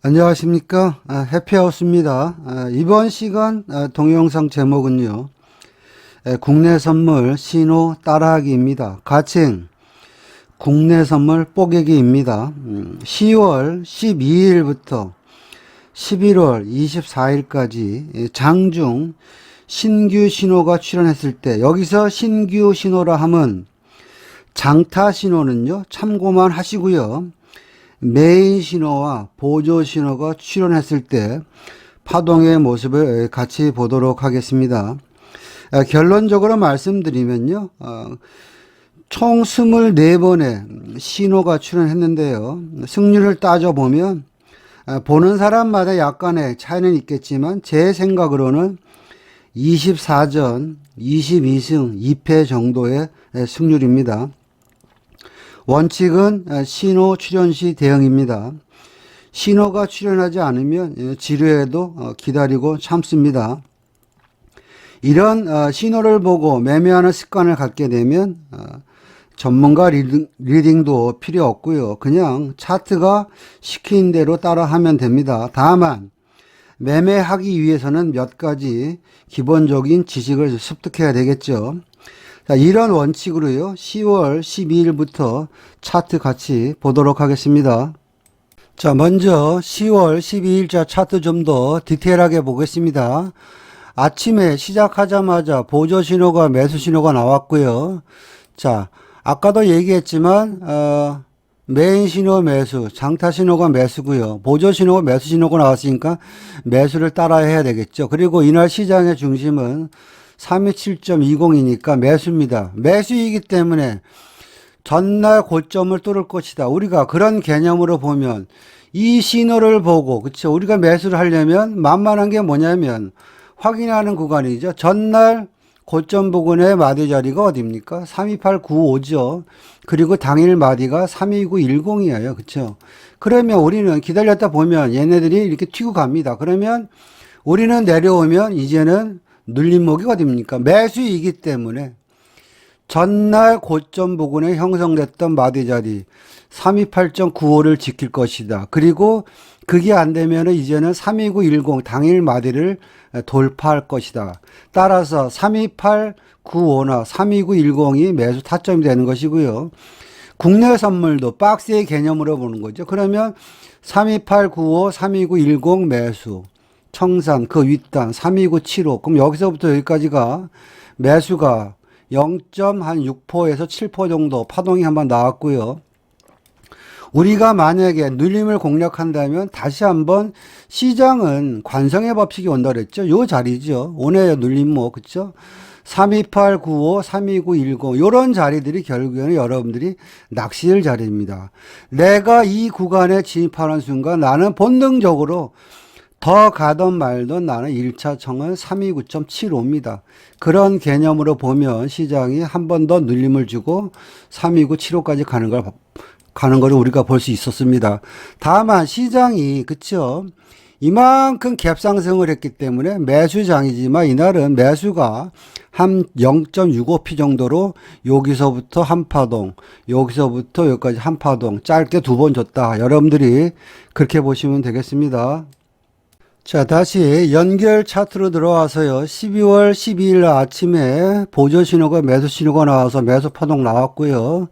안녕하십니까. 해피하우스입니다. 이번 시간 동영상 제목은요, 국내 선물 신호 따라하기입니다. 가칭 국내 선물 뽀개기입니다. 10월 12일부터 11월 24일까지 장중 신규 신호가 출현했을 때, 여기서 신규 신호라 함은 장타 신호는요 참고만 하시고요, 메인 신호와 보조 신호가 출현했을 때 파동의 모습을 같이 보도록 하겠습니다. 결론적으로 말씀드리면요, 총 24번의 신호가 출현했는데요, 승률을 따져보면 보는 사람마다 약간의 차이는 있겠지만 제 생각으로는 24전 22승 2패 정도의 승률입니다. 원칙은 신호 출현 시 대응입니다. 신호가 출현하지 않으면 지루해도 기다리고 참습니다. 이런 신호를 보고 매매하는 습관을 갖게 되면 전문가 리딩도 필요 없고요, 그냥 차트가 시킨 대로 따라하면 됩니다. 다만 매매하기 위해서는 몇 가지 기본적인 지식을 습득해야 되겠죠. 자, 이런 원칙으로요, 10월 12일부터 차트 같이 보도록 하겠습니다. 자, 먼저 10월 12일자 차트 좀 더 디테일하게 보겠습니다. 아침에 시작하자마자 보조 신호가 매수 신호가 나왔고요. 자, 아까도 얘기했지만 메인 신호 매수, 장타 신호가 매수고요, 보조 신호가 매수 신호가 나왔으니까 매수를 따라 해야 되겠죠. 그리고 이날 시장의 중심은 327.20이니까 매수입니다. 매수이기 때문에 전날 고점을 뚫을 것이다. 우리가 그런 개념으로 보면 이 신호를 보고, 그쵸, 우리가 매수를 하려면 만만한 게 뭐냐면 확인하는 구간이죠. 전날 고점 부근의 마디 자리가 어디입니까? 32895죠. 그리고 당일 마디가 32910이에요. 그쵸? 그러면 우리는 기다렸다 보면 얘네들이 이렇게 튀고 갑니다. 그러면 우리는 내려오면 이제는 눌림목이 어디입니까? 매수이기 때문에 전날 고점 부근에 형성됐던 마디 자리 328.95를 지킬 것이다. 그리고 그게 안 되면 이제는 32910 당일 마디를 돌파할 것이다. 따라서 32895나 32910이 매수 타점이 되는 것이고요. 국내 선물도 박스의 개념으로 보는 거죠. 그러면 32895, 32910 매수, 청산 그 윗단 32975, 그럼 여기서부터 여기까지가 매수가 0.6%에서 7% 정도 파동이 한번 나왔고요. 우리가 만약에 눌림을 공략한다면 다시 한번 시장은 관성의 법칙이 온다 그랬죠. 요 자리죠. 오늘 눌림목, 그쵸? 32895, 32910 요런 자리들이 결국에는 여러분들이 낚시일 자리입니다. 내가 이 구간에 진입하는 순간 나는 본능적으로 더 가던 말던 나는 1차 청은 329.75입니다. 그런 개념으로 보면 시장이 한 번 더 눌림을 주고 32975까지 가는 걸 우리가 볼 수 있었습니다. 다만 시장이, 그쵸, 이만큼 갭상승을 했기 때문에 매수장이지만 이날은 매수가 한 0.65p 정도로 여기서부터 한 파동, 여기서부터 여기까지 한 파동 짧게 두 번 줬다. 여러분들이 그렇게 보시면 되겠습니다. 자, 다시 연결 차트로 들어와서요, 12월 12일 아침에 보조 신호가 매수 신호가 나와서 매수 파동 나왔고요.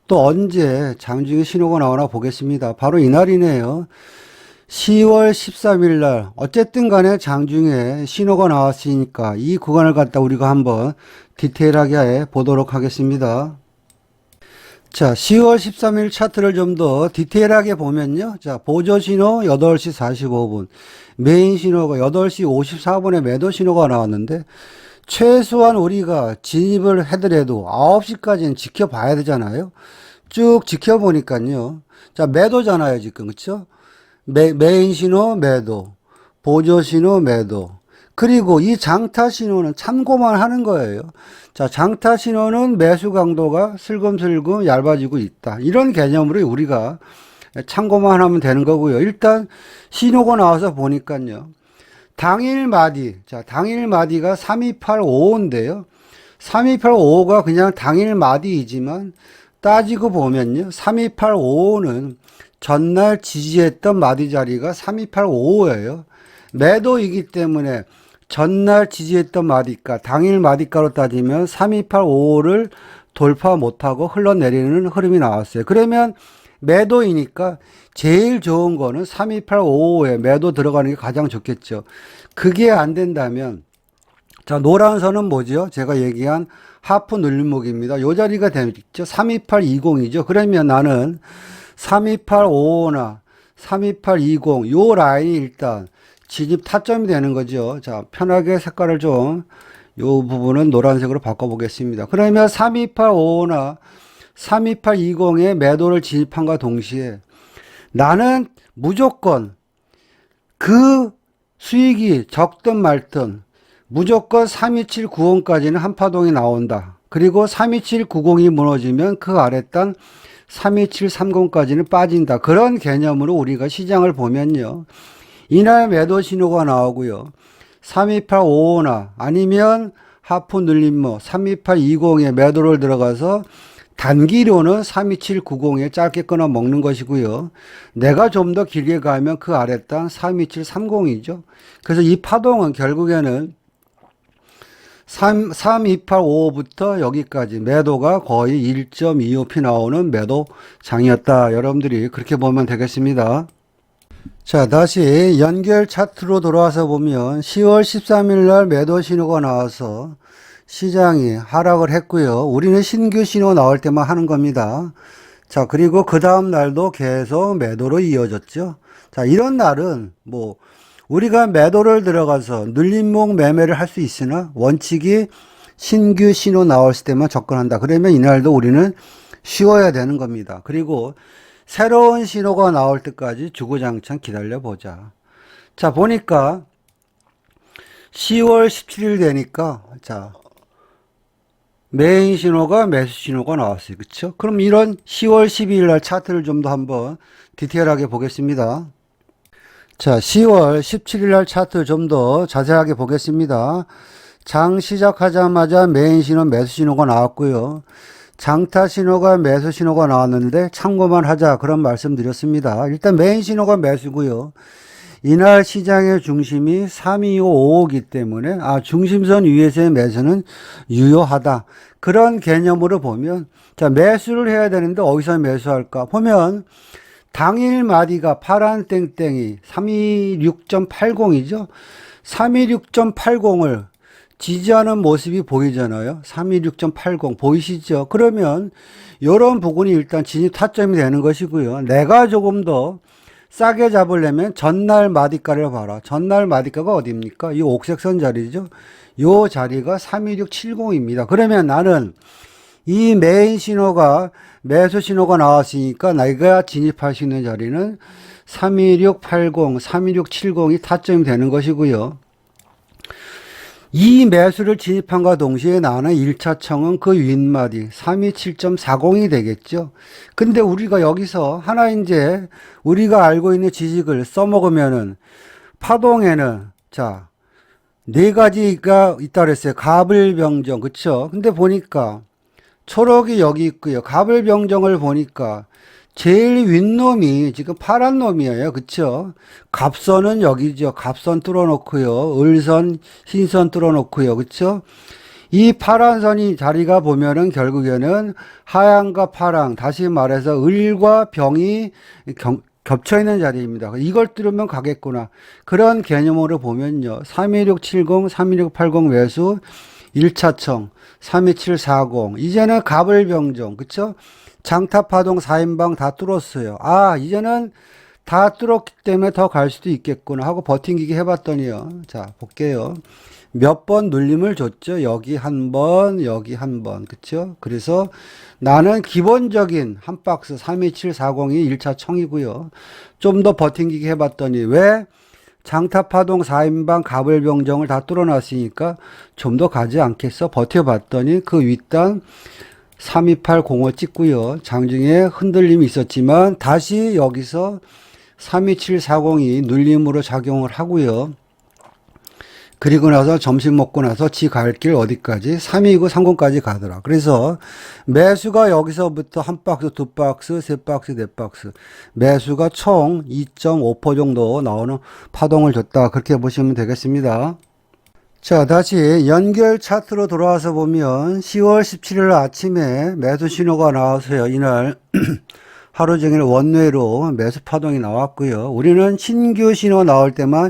또 언제 장중에 신호가 나오나 보겠습니다. 바로 이날이네요. 10월 13일 날 어쨌든 간에 장중에 신호가 나왔으니까 이 구간을 갖다 우리가 한번 디테일하게 보도록 하겠습니다. 자, 10월 13일 차트를 좀 더 디테일하게 보면요. 자, 보조 신호 8시 45분, 메인 신호가 8시 54분에 매도 신호가 나왔는데 최소한 우리가 진입을 하더라도 9시까지는 지켜봐야 되잖아요. 쭉 지켜보니까요. 자, 매도잖아요, 지금. 그쵸? 메인 신호 매도, 보조 신호 매도. 그리고 이 장타 신호는 참고만 하는 거예요. 자, 장타 신호는 매수 강도가 슬금슬금 얇아지고 있다. 이런 개념으로 우리가 참고만 하면 되는 거고요. 일단 신호가 나와서 보니까요. 당일 마디, 자, 당일 마디가 3285인데요. 3285가 그냥 당일 마디이지만 따지고 보면요, 3285는 전날 지지했던 마디 자리가 3285예요. 매도이기 때문에 전날 지지했던 마디가 당일 마디가로 따지면 3285를 돌파 못하고 흘러내리는 흐름이 나왔어요. 그러면 매도이니까 제일 좋은 거는 3285에 매도 들어가는 게 가장 좋겠죠. 그게 안 된다면 자, 노란 선은 뭐죠? 제가 얘기한 하프 눌림목입니다. 요 자리가 되죠. 32820이죠. 그러면 나는 32855나 32820 요 라인이 일단 진입 타점이 되는 거죠. 자, 편하게 색깔을 좀 요 부분은 노란색으로 바꿔보겠습니다. 그러면 32855나 32820에 매도를 진입한과 동시에 나는 무조건 그 수익이 적든 말든 무조건 32790까지는 한파동이 나온다. 그리고 32790이 무너지면 그 아랫단 32730까지는 빠진다. 그런 개념으로 우리가 시장을 보면요. 이날 매도 신호가 나오고요. 32855나 아니면 하프 눌림목 32820에 매도를 들어가서 단기로는 32790에 짧게 끊어 먹는 것이고요. 내가 좀 더 길게 가면 그 아랫단 32730이죠. 그래서 이 파동은 결국에는 32855부터 여기까지 매도가 거의 1.25p 나오는 매도장이었다. 여러분들이 그렇게 보면 되겠습니다. 자, 다시 연결 차트로 돌아와서 보면 10월 13일 날 매도 신호가 나와서 시장이 하락을 했고요. 우리는 신규 신호 나올 때만 하는 겁니다. 자, 그리고 그 다음 날도 계속 매도로 이어졌죠. 자, 이런 날은 뭐 우리가 매도를 들어가서 눌림목 매매를 할 수 있으나 원칙이 신규 신호 나올 때만 접근한다. 그러면 이날도 우리는 쉬어야 되는 겁니다. 그리고 새로운 신호가 나올 때까지 주구장창 기다려보자. 자, 보니까 10월 17일 되니까 자, 메인 신호가 매수 신호가 나왔어요. 그쵸? 그럼 이런 10월 12일 날 차트를 좀 더 한번 디테일하게 보겠습니다. 자, 10월 17일 날 차트 좀 더 자세하게 보겠습니다. 장 시작하자마자 메인 신호 매수 신호가 나왔고요. 장타 신호가 매수 신호가 나왔는데 참고만 하자 그런 말씀 드렸습니다. 일단 메인 신호가 매수고요. 이날 시장의 중심이 3255이기 때문에 중심선 위에서의 매수는 유효하다. 그런 개념으로 보면 자, 매수를 해야 되는데 어디서 매수할까? 보면 당일 마디가 파란 땡땡이 326.80이죠. 326.80을 지지하는 모습이 보이잖아요. 326.80 보이시죠? 그러면 이런 부분이 일단 진입 타점이 되는 것이고요. 내가 조금 더 싸게 잡으려면 전날 마디가를 봐라. 전날 마디가가 어디입니까? 이 옥색선 자리죠. 이 자리가 32670입니다. 그러면 나는 이 메인 신호가 매수 신호가 나왔으니까 내가 진입할 수 있는 자리는 32680, 32670이 타점이 되는 것이고요. 이 매수를 진입한과 동시에 나는 1차청은 그 윗마디 327.40이 되겠죠. 근데 우리가 여기서 하나 이제 우리가 알고 있는 지식을 써먹으면은 파동에는 자, 네 가지가 있다 그랬어요. 갑을병정. 그쵸? 근데 보니까 초록이 여기 있고요. 갑을병정을 보니까 제일 윗놈이 지금 파란 놈이에요. 그쵸? 갑선은 여기죠. 갑선 뚫어놓고요. 을선, 흰선 뚫어놓고요. 그쵸? 이 파란 선이 자리가 보면은 결국에는 하양과 파랑, 다시 말해서 을과 병이 겹쳐있는 자리입니다. 이걸 뚫으면 가겠구나. 그런 개념으로 보면요. 32670, 32680 매수, 1차청, 32740. 이제는 갑을병정. 그쵸? 장타파동 4인방 다 뚫었어요. 이제는 다 뚫었기 때문에 더 갈 수도 있겠구나 하고 버팅기기 해봤더니요. 자, 볼게요. 몇 번 눌림을 줬죠. 여기 한 번, 여기 한 번. 그쵸? 그래서 나는 기본적인 한 박스 32740이 1차 청이고요. 좀 더 버팅기기 해봤더니 왜? 장타파동 4인방 갑을병정을 다 뚫어놨으니까 좀 더 가지 않겠어? 버텨봤더니 그 윗단 3280을 찍고요. 장중에 흔들림이 있었지만 다시 여기서 32740이 눌림으로 작용을 하고요. 그리고 나서 점심 먹고 나서 지 갈 길 어디까지? 329, 30까지 가더라. 그래서 매수가 여기서부터 한 박스, 두 박스, 세 박스, 네 박스. 매수가 총 2.5% 정도 나오는 파동을 줬다. 그렇게 보시면 되겠습니다. 자, 다시 연결 차트로 돌아와서 보면 10월 17일 아침에 매수 신호가 나와서요. 이날 하루 종일 원외로 매수 파동이 나왔고요. 우리는 신규 신호 나올 때만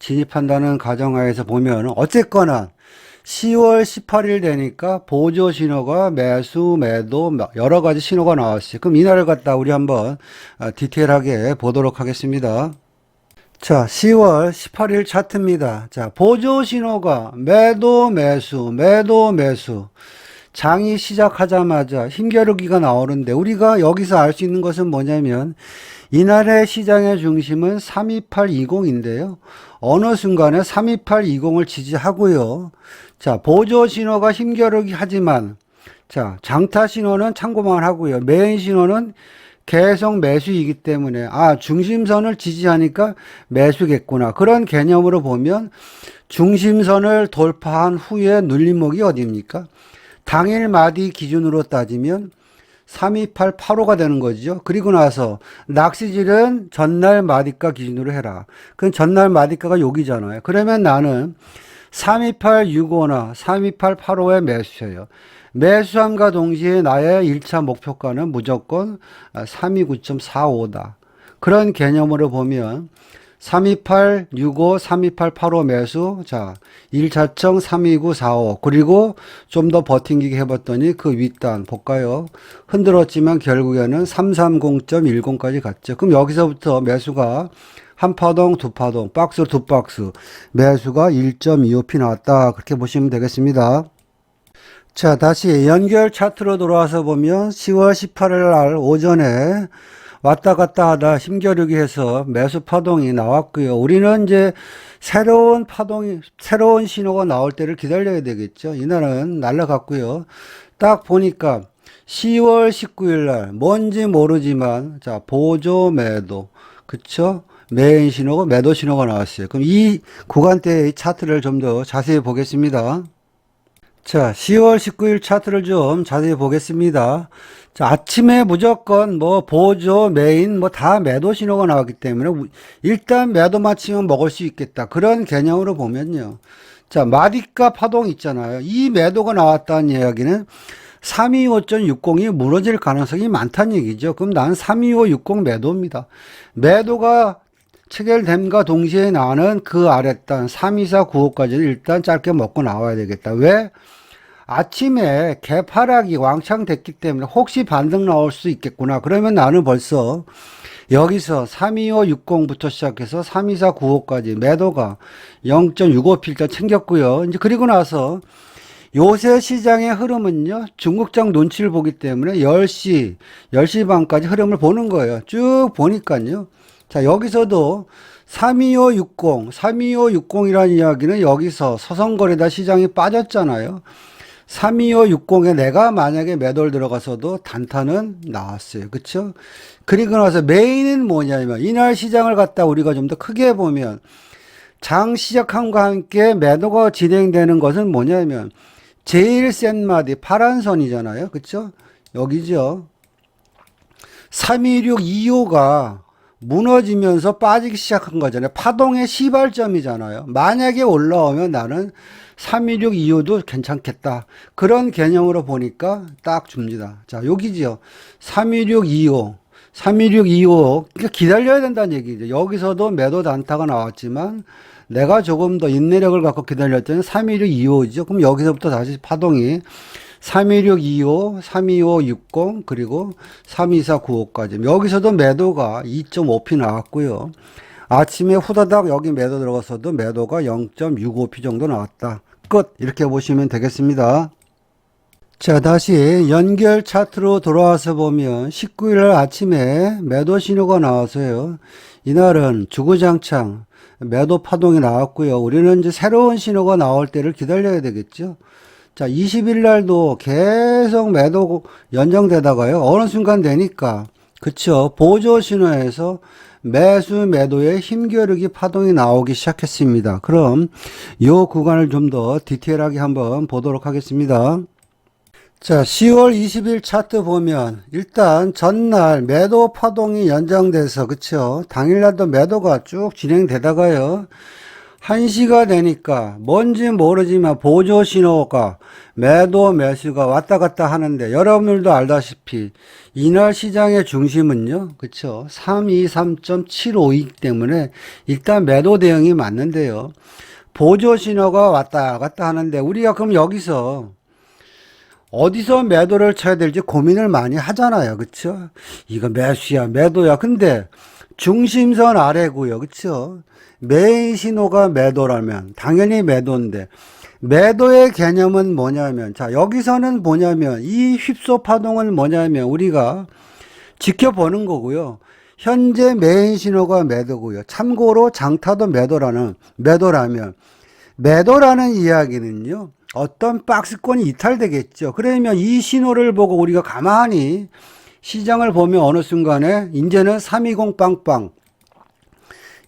진입한다는 가정하에서 보면 어쨌거나 10월 18일 되니까 보조 신호가 매수, 매도 여러 가지 신호가 나왔어요. 그럼 이날을 갖다 우리 한번 디테일하게 보도록 하겠습니다. 자, 10월 18일 차트입니다. 자, 보조 신호가 매도, 매수, 매도, 매수. 장이 시작하자마자 힘겨루기가 나오는데 우리가 여기서 알 수 있는 것은 뭐냐면 이날의 시장의 중심은 32820인데요. 어느 순간에 32820을 지지하고요. 자, 보조 신호가 힘겨루기 하지만 자, 장타 신호는 참고만 하고요. 메인 신호는 계속 매수이기 때문에 중심선을 지지하니까 매수겠구나. 그런 개념으로 보면 중심선을 돌파한 후에 눌림목이 어디입니까? 당일 마디 기준으로 따지면 32885가 되는 거죠. 그리고 나서 낚시질은 전날 마디가 기준으로 해라. 그럼 전날 마디가가 여기잖아요. 그러면 나는 32865나 32885에 매수해요. 매수함과 동시에 나의 1차 목표가는 무조건 329.45다. 그런 개념으로 보면 32865, 32885 매수, 자, 1차청 32945. 그리고 좀 더 버팅기게 해봤더니 그 윗단, 볼까요? 흔들었지만 결국에는 330.10까지 갔죠. 그럼 여기서부터 매수가 한 파동, 두 파동, 박스 두 박스, 매수가 1.25p 나왔다. 그렇게 보시면 되겠습니다. 자, 다시 연결 차트로 돌아와서 보면 10월 18일 날 오전에 왔다 갔다 하다 힘겨루기 해서 매수 파동이 나왔고요. 우리는 이제 새로운 신호가 나올 때를 기다려야 되겠죠. 이날은 날라갔고요. 딱 보니까 10월 19일 날 뭔지 모르지만 자, 보조 매도. 그쵸? 메인 신호고 매도 신호가 나왔어요. 그럼 이 구간대의 차트를 좀 더 자세히 보겠습니다. 자, 10월 19일 차트를 좀 자세히 보겠습니다. 자, 아침에 무조건 보조, 메인 다 매도 신호가 나왔기 때문에 일단 매도 맞추면 먹을 수 있겠다. 그런 개념으로 보면요. 자, 마디가 파동 있잖아요. 이 매도가 나왔다는 이야기는 325.60이 무너질 가능성이 많다는 얘기죠. 그럼 난 32560 매도입니다. 매도가 체결됨과 동시에 나는 그 아랫단 32495까지는 일단 짧게 먹고 나와야 되겠다. 왜? 아침에 개파락이 왕창 됐기 때문에 혹시 반등 나올 수 있겠구나. 그러면 나는 벌써 여기서 32560부터 시작해서 32495까지 매도가 0.65p 일단 챙겼고요. 이제 그리고 나서 요새 시장의 흐름은요, 중국장 눈치를 보기 때문에 10시 반까지 흐름을 보는 거예요. 쭉 보니까요. 자, 여기서도 32560이라는 이야기는 여기서 서성거리다 시장이 빠졌잖아요. 32560에 내가 만약에 매도를 들어가서도 단타는 나왔어요. 그쵸? 그리고 나서 메인은 뭐냐면 이날 시장을 갖다 우리가 좀 더 크게 보면 장 시작함과 함께 매도가 진행되는 것은 뭐냐면 제일 센 마디 파란 선이잖아요. 그쵸? 여기죠. 32625가 무너지면서 빠지기 시작한 거잖아요. 파동의 시발점이잖아요. 만약에 올라오면 나는 32625도 괜찮겠다. 그런 개념으로 보니까 딱 줍니다. 자, 여기죠. 32625. 그러니까 기다려야 된다는 얘기죠. 여기서도 매도 단타가 나왔지만 내가 조금 더 인내력을 갖고 기다렸더니 32625죠. 그럼 여기서부터 다시 파동이 31625, 32560, 그리고 32495까지. 여기서도 매도가 2.5p 나왔고요. 아침에 후다닥 여기 매도 들어가서도 매도가 0.65p 정도 나왔다. 끝. 이렇게 보시면 되겠습니다. 자, 다시 연결 차트로 돌아와서 보면 19일 아침에 매도 신호가 나와서요. 이날은 주구장창 매도 파동이 나왔고요. 우리는 이제 새로운 신호가 나올 때를 기다려야 되겠죠. 자, 20일 날도 계속 매도 연장되다가요. 어느 순간 되니까, 그쵸. 보조 신호에서 매수 매도의 힘겨루기 파동이 나오기 시작했습니다. 그럼 이 구간을 좀 더 디테일하게 한번 보도록 하겠습니다. 자, 10월 20일 차트 보면 일단 전날 매도 파동이 연장돼서 그쵸? 당일날도 매도가 쭉 진행되다가요. 1시가 되니까 뭔지 모르지만 보조 신호가 매도 매수가 왔다 갔다 하는데 여러분들도 알다시피 이날 시장의 중심은요. 그쵸? 323.752이기 때문에 일단 매도 대응이 맞는데요. 보조 신호가 왔다 갔다 하는데 우리가 그럼 여기서 어디서 매도를 쳐야 될지 고민을 많이 하잖아요. 그쵸? 이거 매수야, 매도야. 근데 중심선 아래고요. 그쵸? 메인 신호가 매도라면 당연히 매도인데 매도의 개념은 뭐냐면 자, 여기서는 뭐냐면 이 휩소 파동은 뭐냐면 우리가 지켜보는 거고요. 현재 메인 신호가 매도고요. 참고로 장타도 매도라면 매도라는 이야기는요. 어떤 박스권이 이탈되겠죠. 그러면 이 신호를 보고 우리가 가만히 시장을 보면 어느 순간에 이제는 320 빵빵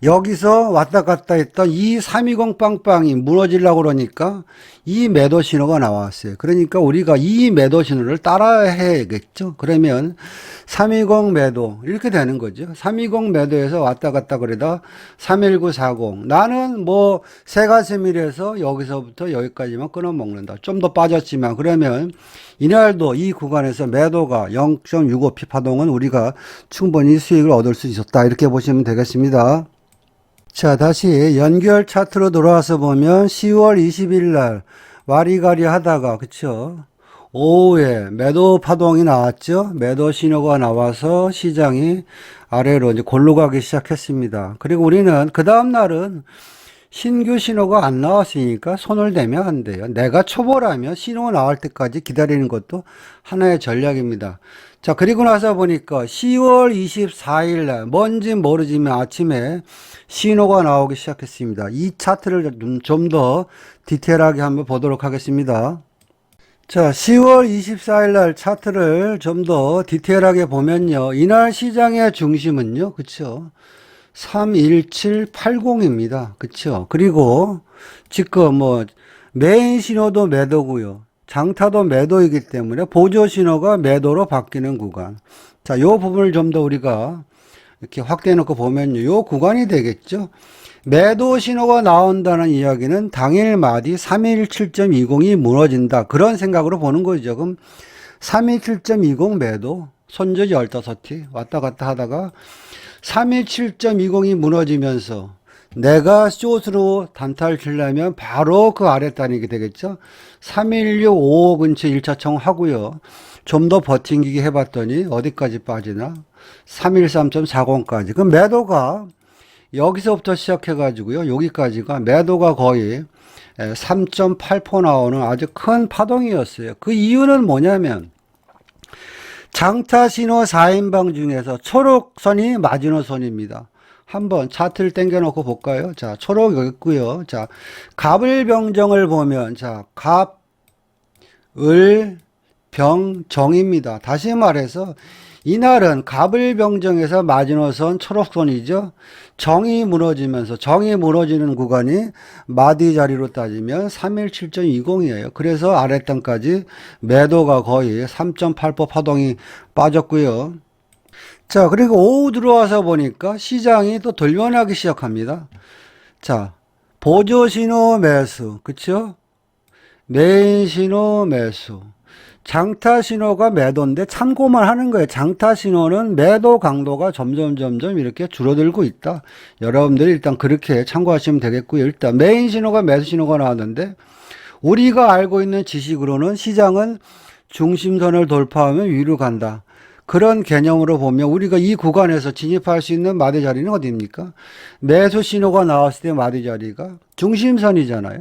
여기서 왔다 갔다 했던 이 320 빵빵이 무너지려고 그러니까 이 매도 신호가 나왔어요. 그러니까 우리가 이 매도 신호를 따라해야겠죠. 그러면 320 매도 이렇게 되는 거죠. 320 매도에서 왔다 갔다 그러다 31940 나는 뭐 새가슴일에서 여기서부터 여기까지만 끊어먹는다. 좀 더 빠졌지만 그러면 이날도 이 구간에서 매도가 0.65p 파동은 우리가 충분히 수익을 얻을 수 있었다. 이렇게 보시면 되겠습니다. 자, 다시 연결 차트로 돌아와서 보면 10월 20일 날 와리가리 하다가 그쵸? 오후에 매도 파동이 나왔죠. 매도 신호가 나와서 시장이 아래로 이제 골로 가기 시작했습니다. 그리고 우리는 그 다음 날은 신규 신호가 안 나왔으니까 손을 대면 안 돼요. 내가 초보라면 신호 나올 때까지 기다리는 것도 하나의 전략입니다. 자, 그리고 나서 보니까 10월 24일 날 뭔지 모르지만 아침에 신호가 나오기 시작했습니다. 이 차트를 좀 더 디테일하게 한번 보도록 하겠습니다. 자, 10월 24일 날 차트를 좀 더 디테일하게 보면요. 이날 시장의 중심은요. 그쵸? 31780입니다. 그쵸? 그리고 지금 뭐 메인 신호도 매도고요. 장타도 매도이기 때문에 보조 신호가 매도로 바뀌는 구간. 자, 요 부분을 좀 더 우리가 이렇게 확대해 놓고 보면요. 요 구간이 되겠죠. 매도 신호가 나온다는 이야기는 당일 마디 317.20이 무너진다. 그런 생각으로 보는 거죠. 그럼 317.20 매도, 손절 15티 왔다 갔다 하다가 317.20이 무너지면서 내가 숏으로 단타를 치려면 바로 그 아랫단이 되겠죠. 3165 근처 1차청 하고요. 좀 더 버팅기기 해봤더니 어디까지 빠지나? 313.40까지. 그 매도가 여기서부터 시작해가지고요. 여기까지가 매도가 거의 3.8% 나오는 아주 큰 파동이었어요. 그 이유는 뭐냐면 장타 신호 4인방 중에서 초록선이 마지노선입니다. 한번 차트를 당겨 놓고 볼까요? 자, 초록 여기 있고요. 자, 갑을병정을 보면 자, 갑, 을, 병, 정입니다. 다시 말해서 이날은 갑을병정에서 마지노선 초록선이죠. 정이 무너지면서 정이 무너지는 구간이 마디 자리로 따지면 317.20이에요. 그래서 아랫단까지 매도가 거의 3.8% 파동이 빠졌고요. 자, 그리고 오후 들어와서 보니까 시장이 또 돌변하기 시작합니다. 자, 보조 신호 매수, 그쵸? 메인 신호 매수. 장타 신호가 매도인데 참고만 하는 거예요. 장타 신호는 매도 강도가 점점 이렇게 줄어들고 있다. 여러분들이 일단 그렇게 참고하시면 되겠고요. 일단 메인 신호가 매수 신호가 나왔는데 우리가 알고 있는 지식으로는 시장은 중심선을 돌파하면 위로 간다. 그런 개념으로 보면 우리가 이 구간에서 진입할 수 있는 마디 자리는 어디입니까? 매수 신호가 나왔을 때 마디 자리가 중심선이잖아요.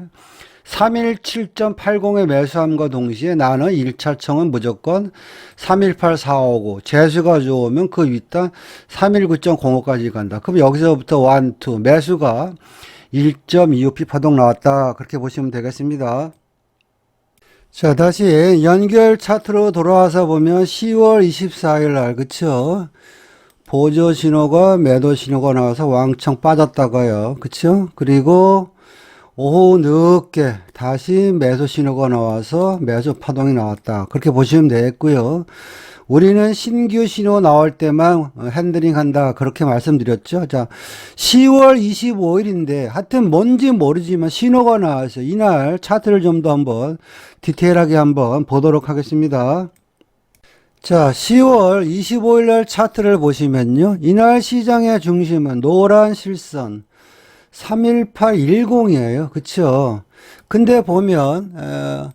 317.80에 매수함과 동시에 나는 1차청은 무조건 318459 재수가 좋으면 그 윗단 319.05까지 간다. 그럼 여기서부터 1, 2 매수가 1.25p 파동 나왔다. 그렇게 보시면 되겠습니다. 자, 다시 연결 차트로 돌아와서 보면 10월 24일 날 그쵸? 보조 신호가 매도 신호가 나와서 왕창 빠졌다가요. 그쵸? 그리고 오후 늦게 다시 매수 신호가 나와서 매수 파동이 나왔다. 그렇게 보시면 되겠고요. 우리는 신규 신호 나올 때만 핸들링 한다. 그렇게 말씀드렸죠. 자, 10월 25일인데 하여튼 뭔지 모르지만 신호가 나와서 이날 차트를 좀 더 한번 디테일하게 한번 보도록 하겠습니다. 자, 10월 25일 날 차트를 보시면요. 이날 시장의 중심은 노란 실선 31810이에요. 그쵸? 근데 보면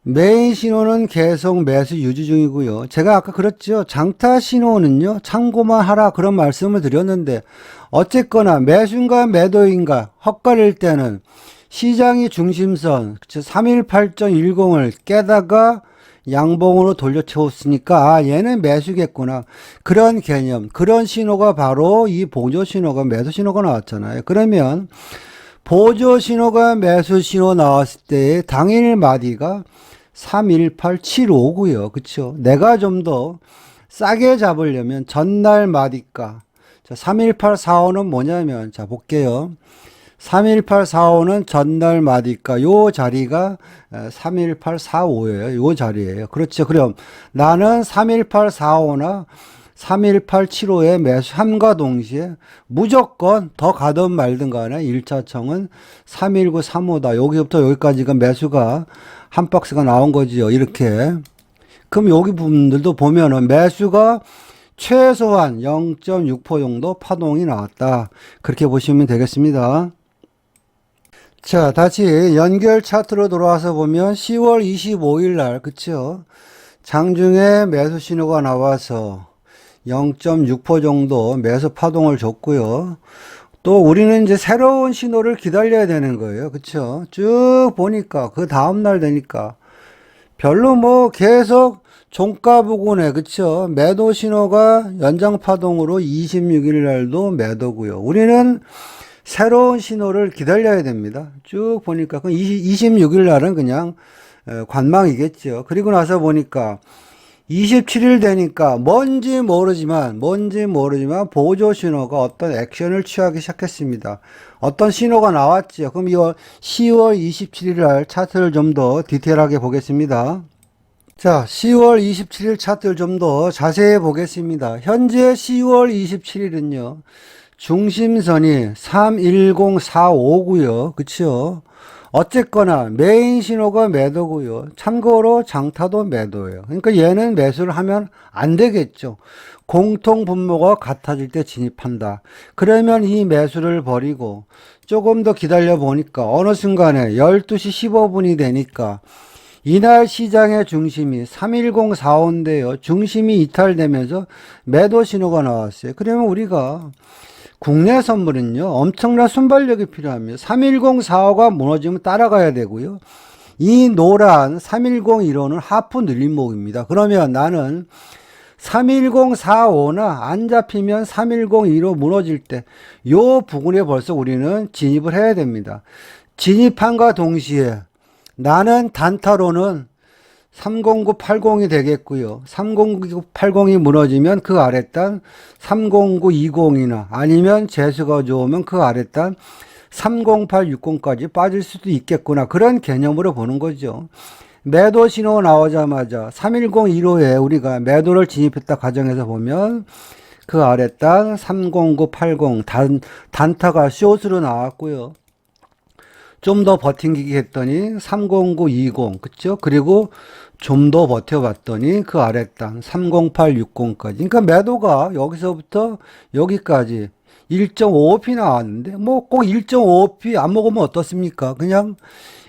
메인 신호는 계속 매수 유지 중이고요. 제가 아까 그랬죠. 장타 신호는요. 참고만 하라 그런 말씀을 드렸는데 어쨌거나 매수인가 매도인가 헛갈릴 때는 시장이 중심선 318.10을 깨다가 양봉으로 돌려 채웠으니까 아 얘는 매수겠구나 그런 개념 그런 신호가 바로 이 보조 신호가 매수 신호가 나왔잖아요. 그러면 보조 신호가 매수 신호 나왔을 때 당일 마디가 31875고요. 그쵸? 내가 좀 더 싸게 잡으려면 전날 마디가 자 31845는 뭐냐면 자 볼게요. 31845는 전날 마디가 요 자리가 31845예요. 요 자리예요. 그렇죠. 그럼 나는 31845나 31875에 매수함과 동시에 무조건 더 가든 말든 간에 1차청은 31935다. 여기부터 여기까지가 매수가 한 박스가 나온 거지요. 이렇게. 그럼 여기 분들도 보면은 매수가 최소한 0.6% 정도 파동이 나왔다. 그렇게 보시면 되겠습니다. 자, 다시 연결 차트로 돌아와서 보면 10월 25일 날, 그쵸? 장중에 매수 신호가 나와서 0.6% 정도 매수 파동을 줬고요. 또 우리는 이제 새로운 신호를 기다려야 되는 거예요. 그쵸? 쭉 보니까 그 다음날 되니까 별로 뭐 계속 종가 부근에 그쵸? 매도 신호가 연장 파동으로 26일 날도 매도고요. 우리는 새로운 신호를 기다려야 됩니다. 쭉 보니까 26일 날은 그냥 관망이겠죠. 그리고 나서 보니까 27일 되니까 뭔지 모르지만 보조 신호가 어떤 액션을 취하기 시작했습니다. 어떤 신호가 나왔죠. 그럼 이 10월 27일 날 차트를 좀 더 디테일하게 보겠습니다. 자, 10월 27일 차트를 좀 더 자세히 보겠습니다. 현재 10월 27일은요. 중심선이 31045고요. 그쵸? 어쨌거나 메인 신호가 매도고요. 참고로 장타도 매도예요. 그러니까 얘는 매수를 하면 안 되겠죠. 공통 분모가 같아질 때 진입한다. 그러면 이 매수를 버리고 조금 더 기다려 보니까 어느 순간에 12시 15분이 되니까 이날 시장의 중심이 31045인데요. 중심이 이탈되면서 매도 신호가 나왔어요. 그러면 우리가 국내 선물은요, 엄청난 순발력이 필요합니다. 31045가 무너지면 따라가야 되고요. 이 노란 31015는 하프 늘림목입니다. 그러면 나는 31045나 안 잡히면 31015 무너질 때, 요 부분에 벌써 우리는 진입을 해야 됩니다. 진입함과 동시에 나는 단타로는 30980이 되겠고요. 30980이 무너지면 그 아랫단 30920이나 아니면 재수가 좋으면 그 아랫단 30860까지 빠질 수도 있겠구나. 그런 개념으로 보는 거죠. 매도 신호 나오자마자 31015에 우리가 매도를 진입했다 가정해서 보면 그 아랫단 30980 단타가 숏으로 나왔고요. 좀 더 버팅기기 했더니 30920 그쵸? 그리고 좀 더 버텨봤더니 그 아랫단 30860까지. 그러니까 매도가 여기서부터 여기까지 1.55p 나왔는데 뭐 꼭 1.55p 안 먹으면 어떻습니까? 그냥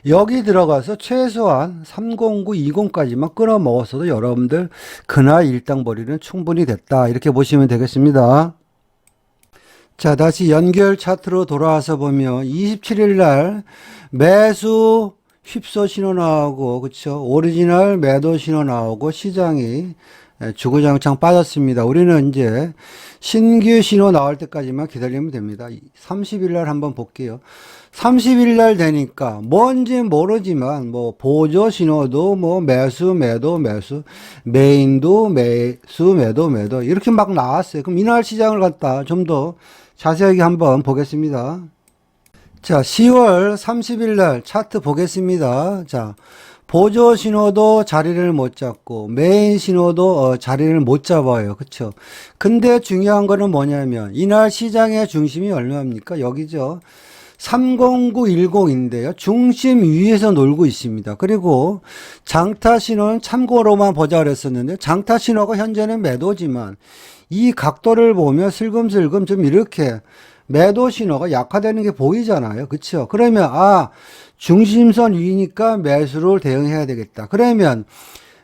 여기 들어가서 최소한 30920까지만 끊어 먹었어도 여러분들 그날 일당벌이는 충분히 됐다. 이렇게 보시면 되겠습니다. 자, 다시 연결 차트로 돌아와서 보면 27일 날 매수 휩소 신호 나오고 그쵸? 오리지널 매도 신호 나오고 시장이 주구장창 빠졌습니다. 우리는 이제 신규 신호 나올 때까지만 기다리면 됩니다. 30일 날 한번 볼게요. 30일 날 되니까 뭔지 모르지만 뭐 보조 신호도 뭐 매수 매도 매수 메인도 매수 매도 매도 이렇게 막 나왔어요. 그럼 이날 시장을 갖다 좀 더 자세하게 한번 보겠습니다. 자, 10월 30일 날 차트 보겠습니다. 자, 보조 신호도 자리를 못 잡고 메인 신호도 자리를 못 잡아요. 그쵸? 근데 중요한 거는 뭐냐면 이날 시장의 중심이 얼마입니까? 여기죠. 30910인데요. 중심 위에서 놀고 있습니다. 그리고 장타 신호는 참고로만 보자 그랬었는데 장타 신호가 현재는 매도지만 이 각도를 보면 슬금슬금 좀 이렇게 매도 신호가 약화되는 게 보이잖아요. 그쵸? 그러면 중심선 위니까 매수로 대응해야 되겠다. 그러면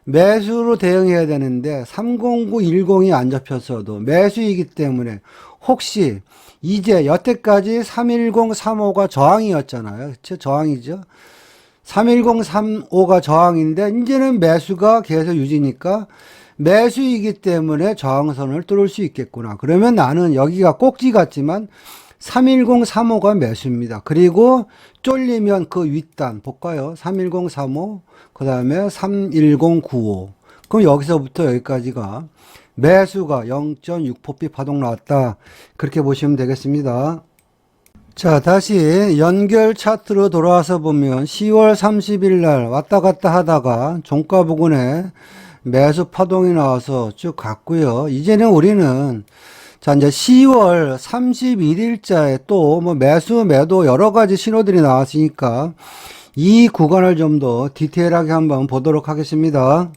매수로 대응해야 되는데 30910이 안 잡혔어도 매수이기 때문에 혹시 이제 여태까지 31035가 저항이었잖아요. 그쵸? 저항이죠. 31035가 저항인데 이제는 매수가 계속 유지니까 매수이기 때문에 저항선을 뚫을 수 있겠구나. 그러면 나는 여기가 꼭지 같지만 31035가 매수입니다. 그리고 쫄리면 그 윗단 볼까요? 31035, 그 다음에 31095. 그럼 여기서부터 여기까지가 매수가 0.6포피 파동 나왔다. 그렇게 보시면 되겠습니다. 자, 다시 연결 차트로 돌아와서 보면 10월 30일 날 왔다 갔다 하다가 종가 부근에 매수 파동이 나와서 쭉 갔고요. 이제는 우리는 자, 이제 10월 31일자에 또 뭐 매수, 매도 여러 가지 신호들이 나왔으니까 이 구간을 좀 더 디테일하게 한번 보도록 하겠습니다.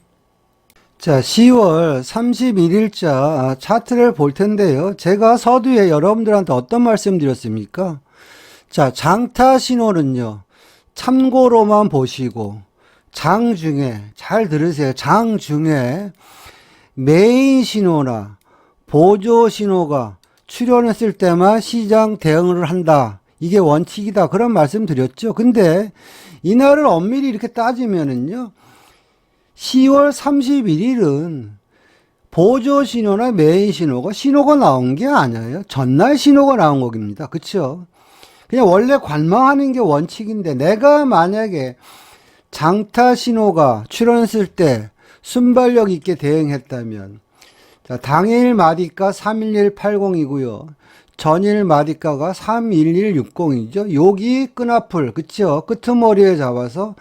자, 10월 31일자 차트를 볼 텐데요. 제가 서두에 여러분들한테 어떤 말씀 드렸습니까? 자, 장타 신호는요, 참고로만 보시고 장중에 잘 들으세요. 장중에 메인 신호나 보조 신호가 출현했을 때만 시장 대응을 한다. 이게 원칙이다. 그런 말씀 드렸죠. 근데 이날을 엄밀히 이렇게 따지면은요. 10월 31일은 보조 신호나 메인 신호가 나온 게 아니에요. 전날 신호가 나온 겁니다. 그쵸? 그냥 원래 관망하는 게 원칙인데 내가 만약에 장타 신호가 출현했을 때 순발력 있게 대응했다면 자, 당일 마디가 31180이고요. 전일 마디가가 31160이죠. 여기 끈앞을 그쵸? 끄트머리에 잡아서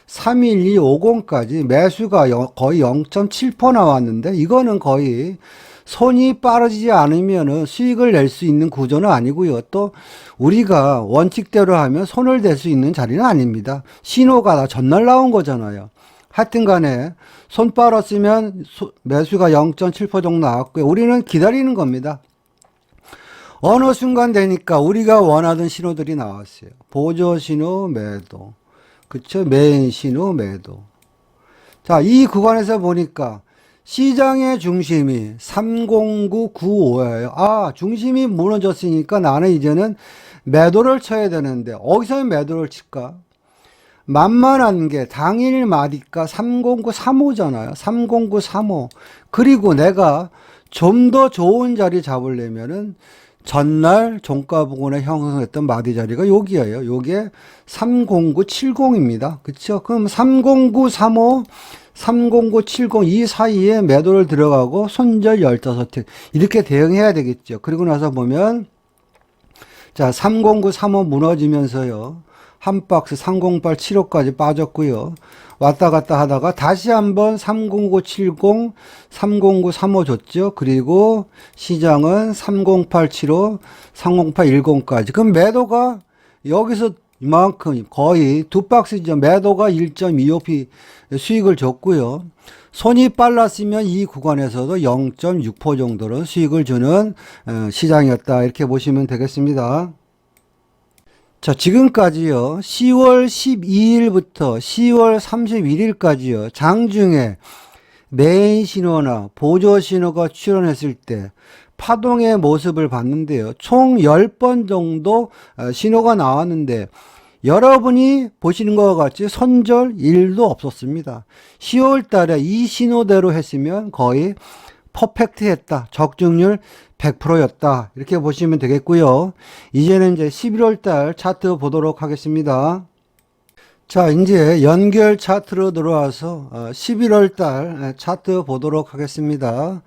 31250까지 매수가 거의 0.7% 나왔는데 이거는 거의 손이 빠르지 않으면 수익을 낼 수 있는 구조는 아니고요. 또 우리가 원칙대로 하면 손을 댈 수 있는 자리는 아닙니다. 신호가 다 전날 나온 거잖아요. 하여튼 간에 손 빨았으면 매수가 0.7% 정도 나왔고요. 우리는 기다리는 겁니다. 어느 순간 되니까 우리가 원하던 신호들이 나왔어요. 보조 신호 매도. 그쵸? 메인 신호 매도. 자, 이 구간에서 보니까 시장의 중심이 30995예요. 중심이 무너졌으니까 나는 이제는 매도를 쳐야 되는데 어디서 매도를 칠까? 만만한 게 당일 마디가 30935잖아요. 30935. 그리고 내가 좀 더 좋은 자리 잡으려면은 전날 종가 부근에 형성했던 마디 자리가 여기예요. 요게 30970입니다. 그쵸? 그럼 30935, 30970 이 사이에 매도를 들어가고 손절 15택 이렇게 대응해야 되겠죠. 그리고 나서 보면 자, 30935 무너지면서요. 한 박스 3087호까지 빠졌고요. 왔다 갔다 하다가 다시 한번 30970, 30935 줬죠. 그리고 시장은 30875, 30810까지. 그럼 매도가 여기서 이만큼 거의 두 박스죠. 매도가 1.25p 수익을 줬고요. 손이 빨랐으면 이 구간에서도 0.6% 정도로 수익을 주는 시장이었다. 이렇게 보시면 되겠습니다. 자, 지금까지요. 10월 12일부터 10월 31일까지요. 장중에 메인 신호나 보조 신호가 출현했을 때 파동의 모습을 봤는데요. 총 10번 정도 신호가 나왔는데 여러분이 보시는 것과 같이 손절 1도 없었습니다. 10월 달에 이 신호대로 했으면 거의 퍼펙트 했다. 적중률 100%였다. 이렇게 보시면 되겠고요. 이제는 이제 11월 달 차트 보도록 하겠습니다. 자, 이제 연결 차트로 들어와서 11월 달 차트 보도록 하겠습니다.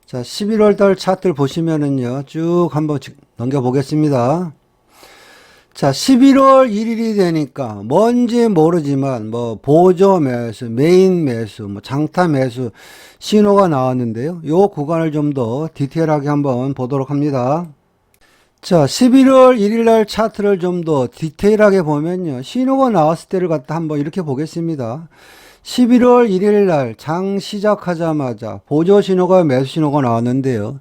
자, 11월 달 차트를 보시면은요, 쭉 한번 넘겨보겠습니다. 자, 11월 1일이 되니까 뭔지 모르지만 뭐 보조 매수, 메인 매수, 뭐 장타 매수 신호가 나왔는데요. 요 구간을 좀 더 디테일하게 한번 보도록 합니다. 자, 11월 1일 날 차트를 좀 더 디테일하게 보면요. 신호가 나왔을 때를 갖다 한번 이렇게 보겠습니다. 11월 1일 날 장 시작하자마자 보조 신호가 매수 신호가 나왔는데요.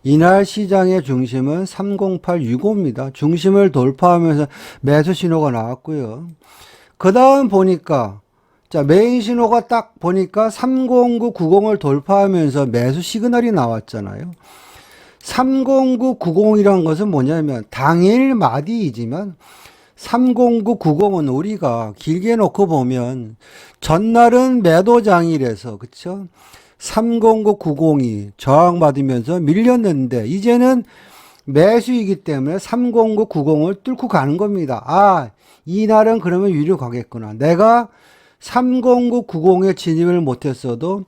이날 시장의 중심은 30865입니다. 중심을 돌파하면서 매수 신호가 나왔고요. 그 다음 보니까 자, 메인 신호가 딱 보니까 30990을 돌파하면서 매수 시그널이 나왔잖아요. 30990이란 것은 뭐냐면 당일 마디이지만 30990은 우리가 길게 놓고 보면 전날은 매도장이라서 그쵸? 30990이 저항받으면서 밀렸는데 이제는 매수이기 때문에 30990을 뚫고 가는 겁니다. 아, 이날은 그러면 위로 가겠구나. 내가 30990에 진입을 못했어도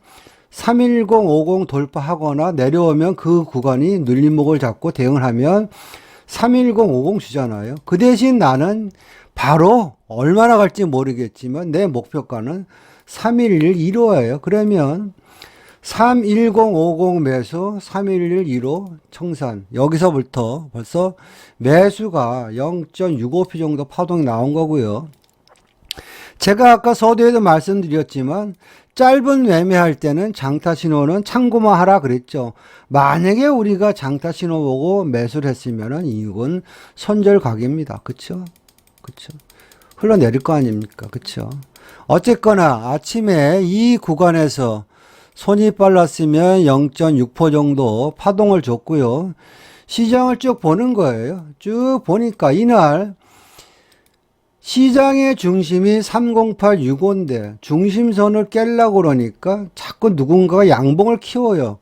31050 돌파하거나 내려오면 그 구간이 눌림목을 잡고 대응을 하면 31050 주잖아요. 그 대신 나는 바로 얼마나 갈지 모르겠지만 내 목표가는 31115예요. 그러면 31050 매수, 311115 청산. 여기서부터 벌써 매수가 0.65p 정도 파동이 나온 거고요. 제가 아까 서두에도 말씀드렸지만 짧은 매매할 때는 장타 신호는 참고만 하라 그랬죠. 만약에 우리가 장타 신호 보고 매수를 했으면은 이건 손절 가격입니다. 그쵸? 그쵸? 흘러내릴 거 아닙니까? 그쵸? 어쨌거나 아침에 이 구간에서 손이 빨랐으면 0.6% 정도 파동을 줬고요. 시장을 쭉 보는 거예요. 쭉 보니까 이날 시장의 중심이 30865인데 중심선을 깨려고 그러니까 자꾸 누군가가 양봉을 키워요.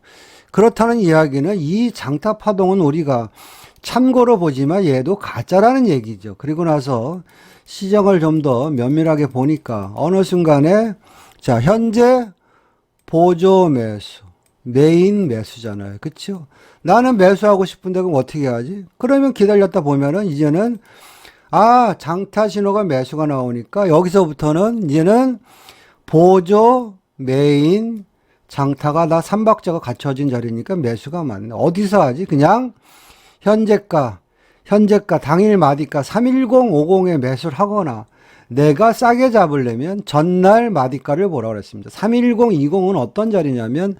그렇다는 이야기는 이 장타 파동은 우리가 참고로 보지만 얘도 가짜라는 얘기죠. 그리고 나서 시장을 좀 더 면밀하게 보니까 어느 순간에 자, 현재 보조 매수, 메인 매수잖아요. 그쵸? 나는 매수하고 싶은데 그럼 어떻게 하지? 그러면 기다렸다 보면은 이제는 아, 장타 신호가 매수가 나오니까 여기서부터는 이제는 보조, 메인, 장타가 다 3박자가 갖춰진 자리니까 매수가 많네. 어디서 하지? 그냥 현재가 당일 마디가 31050에 매수를 하거나 내가 싸게 잡으려면 전날 마디가를 보라고 그랬습니다. 31020은 어떤 자리냐면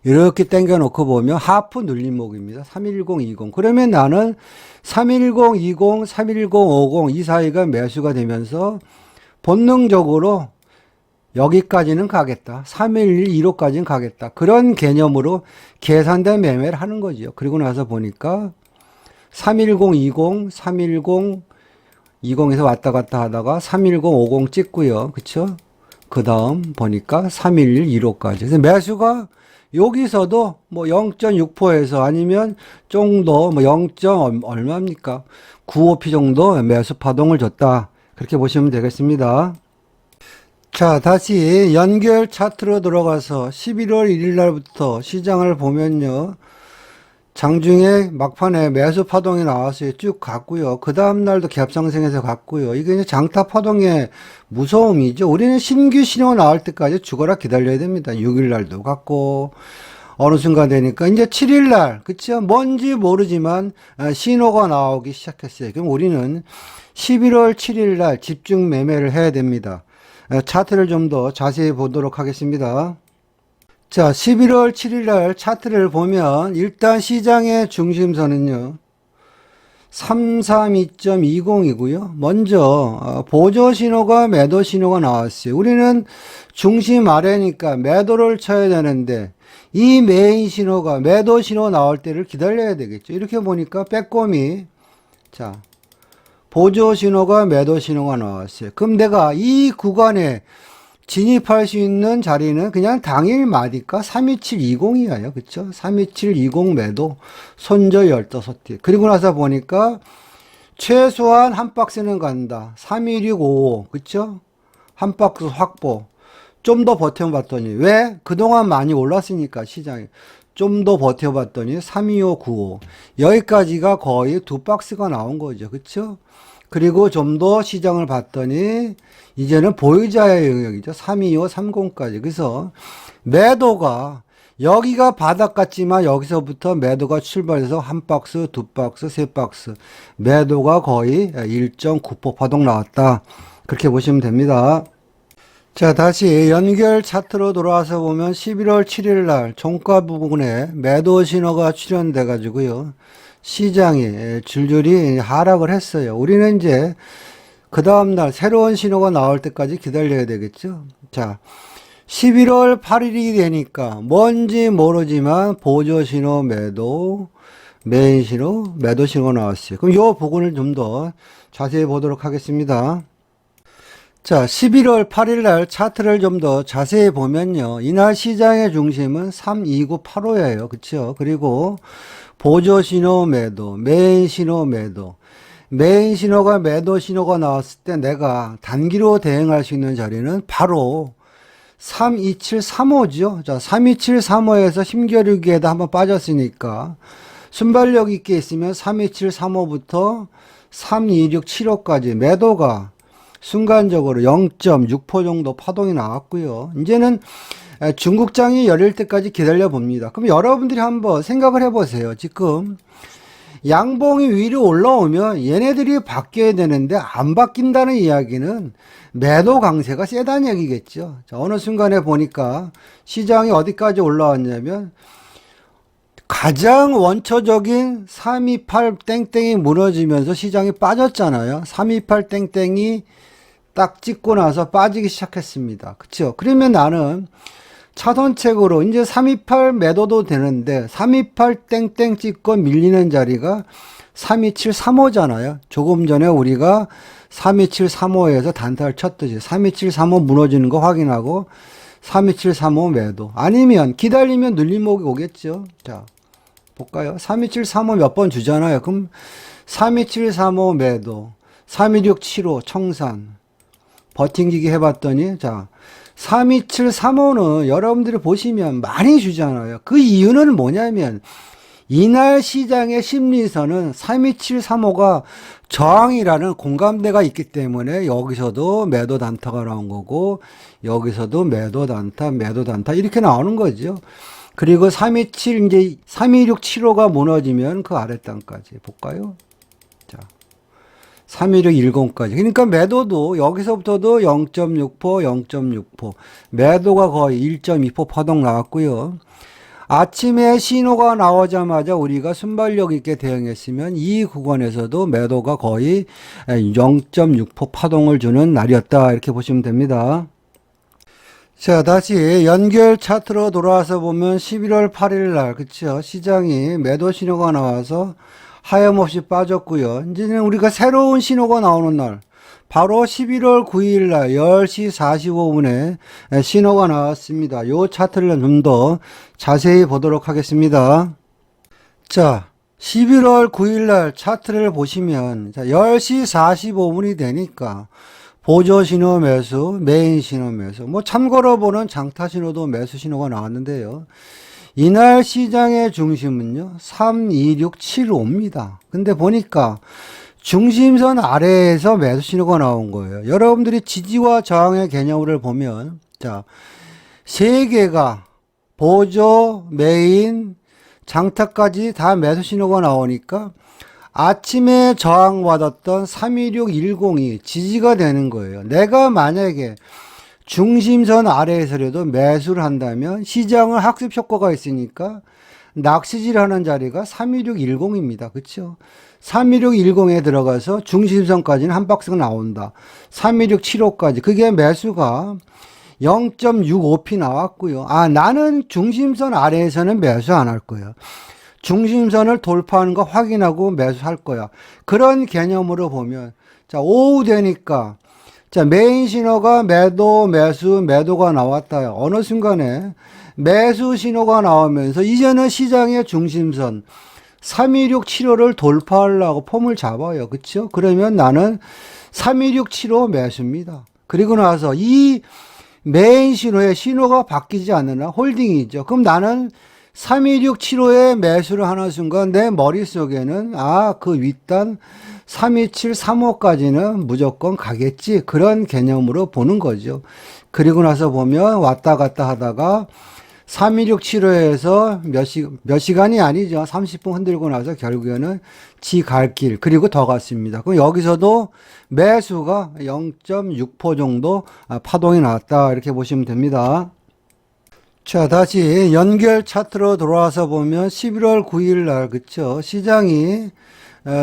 이렇게 당겨 놓고 보면 하프 눌림목입니다. 31020. 그러면 나는 31020, 31050 이 사이가 매수가 되면서 본능적으로 여기까지는 가겠다. 31115까지는 가겠다. 그런 개념으로 계산된 매매를 하는 거죠. 그리고 나서 보니까 31020, 31020에서 왔다 갔다 하다가 31050 찍고요. 그쵸? 그 다음 보니까 31115까지. 그래서 매수가 여기서도 뭐 0.6%에서 아니면 정도 뭐 0. 얼마입니까? 95p 정도 매수 파동을 줬다. 그렇게 보시면 되겠습니다. 자, 다시 연결 차트로 들어가서 11월 1일 날부터 시장을 보면요. 장중에 막판에 매수 파동이 나와서 쭉 갔고요. 그 다음날도 갭상승해서 갔고요. 이게 이제 장타 파동의 무서움이죠. 우리는 신규 신호 나올 때까지 죽어라 기다려야 됩니다. 6일날도 갔고, 어느 순간 되니까 이제 7일날, 그쵸? 뭔지 모르지만 신호가 나오기 시작했어요. 그럼 우리는 11월 7일날 집중 매매를 해야 됩니다. 차트를 좀 더 자세히 보도록 하겠습니다. 자, 11월 7일 날 차트를 보면 일단 시장의 중심선은요. 332.20이고요. 먼저 보조 신호가 매도 신호가 나왔어요. 우리는 중심 아래니까 매도를 쳐야 되는데 이 메인 신호가 매도 신호 나올 때를 기다려야 되겠죠. 이렇게 보니까 빼꼼히 자, 보조 신호가 매도 신호가 나왔어요. 그럼 내가 이 구간에 진입할 수 있는 자리는 그냥 당일 마디가 32720이에요. 그쵸? 32720 매도, 손절 15티. 그리고 나서 보니까 최소한 한 박스는 간다. 31655. 그쵸? 한 박스 확보. 좀 더 버텨봤더니, 왜? 그동안 많이 올랐으니까, 시장이. 좀 더 버텨봤더니, 32595. 여기까지가 거의 두 박스가 나온 거죠. 그쵸? 그리고 좀 더 시장을 봤더니, 이제는 보유자의 영역이죠. 32530까지. 그래서, 매도가, 여기가 바닥 같지만 여기서부터 매도가 출발해서 한 박스, 두 박스, 세 박스. 매도가 거의 1.9% 파동 나왔다. 그렇게 보시면 됩니다. 자, 다시 연결 차트로 돌아와서 보면 11월 7일 날 종가 부분에 매도 신호가 출현돼 가지고요. 시장이 줄줄이 하락을 했어요. 우리는 이제 그 다음날 새로운 신호가 나올 때까지 기다려야 되겠죠. 자, 11월 8일이 되니까 뭔지 모르지만 보조 신호 매도, 메인 신호, 매도 신호가 나왔어요. 그럼 이 부분을 좀 더 자세히 보도록 하겠습니다. 자, 11월 8일 날 차트를 좀 더 자세히 보면요. 이날 시장의 중심은 32985예요. 그쵸? 그리고 보조 신호 매도, 메인 신호 매도. 메인 신호가 매도 신호가 나왔을 때 내가 단기로 대응할 수 있는 자리는 바로 32735죠. 자, 32735에서 힘겨루기에다 한번 빠졌으니까 순발력 있게 있으면 32735부터 32675까지 매도가 순간적으로 0.6% 정도 파동이 나왔고요. 이제는 중국장이 열릴 때까지 기다려 봅니다. 그럼 여러분들이 한번 생각을 해보세요. 지금 양봉이 위로 올라오면 얘네들이 바뀌어야 되는데 안 바뀐다는 이야기는 매도 강세가 세다는 얘기겠죠. 자, 어느 순간에 보니까 시장이 어디까지 올라왔냐면 가장 원초적인 328 땡땡이 무너지면서 시장이 빠졌잖아요. 328 땡땡이 딱 찍고 나서 빠지기 시작했습니다. 그쵸? 그러면 나는 차선책으로 이제 328 매도도 되는데 328 땡땡 찍고 밀리는 자리가 32735잖아요. 조금 전에 우리가 32735에서 단타를 쳤듯이 32735 무너지는 거 확인하고 32735 매도. 아니면 기다리면 눌림목이 오겠죠. 자, 볼까요? 32735 몇 번 주잖아요. 그럼 32735 매도, 32675 청산 버팅기기 해봤더니 자 32735는 여러분들이 보시면 많이 주잖아요. 그 이유는 뭐냐면 이날 시장의 심리선은 32735가 저항이라는 공감대가 있기 때문에 여기서도 매도 단타가 나온 거고 여기서도 매도 단타, 매도 단타 이렇게 나오는 거죠. 그리고 327 이제 32675가 무너지면 그 아랫단까지 볼까요? 자. 31610까지. 그러니까 매도도 여기서부터도 0.6%, 0.6%. 매도가 거의 1.2% 파동 나왔고요. 아침에 신호가 나오자마자 우리가 순발력 있게 대응했으면 이 구간에서도 매도가 거의 0.6% 파동을 주는 날이었다. 이렇게 보시면 됩니다. 자, 다시 연결 차트로 돌아와서 보면 11월 8일 날, 그쵸? 시장이 매도 신호가 나와서 하염없이 빠졌고요. 이제는 우리가 새로운 신호가 나오는 날, 바로 11월 9일 날 10시 45분에 신호가 나왔습니다. 요 차트를 좀 더 자세히 보도록 하겠습니다. 자, 11월 9일 날 차트를 보시면, 자, 10시 45분이 되니까, 보조 신호 매수, 메인 신호 매수, 뭐 참고로 보는 장타 신호도 매수 신호가 나왔는데요. 이날 시장의 중심은요, 32675입니다. 근데 보니까 중심선 아래에서 매수 신호가 나온 거예요. 여러분들이 지지와 저항의 개념을 보면, 자, 세 개가 보조, 메인, 장타까지 다 매수 신호가 나오니까 아침에 저항받았던 32610이 지지가 되는 거예요. 내가 만약에 중심선 아래에서라도 매수를 한다면 시장은 학습 효과가 있으니까 낚시질 하는 자리가 32610입니다. 그렇죠? 32610에 들어가서 중심선까지는 한 박스가 나온다. 32675까지. 그게 매수가 0.65p 나왔고요. 아, 나는 중심선 아래에서는 매수 안 할 거예요. 중심선을 돌파하는 거 확인하고 매수할 거야. 그런 개념으로 보면, 자, 오후 되니까, 자, 메인 신호가 매도, 매수, 매도가 나왔다. 어느 순간에 매수 신호가 나오면서 이제는 시장의 중심선 3267호를 돌파하려고 폼을 잡아요. 그쵸? 그러면 나는 3267호 매수입니다. 그리고 나서 이 메인 신호의 신호가 바뀌지 않느나 홀딩이죠. 그럼 나는 3267호에 매수를 하는 순간 내 머릿속에는 그 윗단 327, 3호까지는 무조건 가겠지. 그런 개념으로 보는 거죠. 그리고 나서 보면 왔다 갔다 하다가 3267호에서 몇 시간이 아니죠. 30분 흔들고 나서 결국에는 지 갈 길, 그리고 더 갔습니다. 그럼 여기서도 매수가 0.6% 정도 파동이 나왔다. 이렇게 보시면 됩니다. 자, 다시 연결 차트로 돌아와서 보면 11월 9일 날, 그쵸? 시장이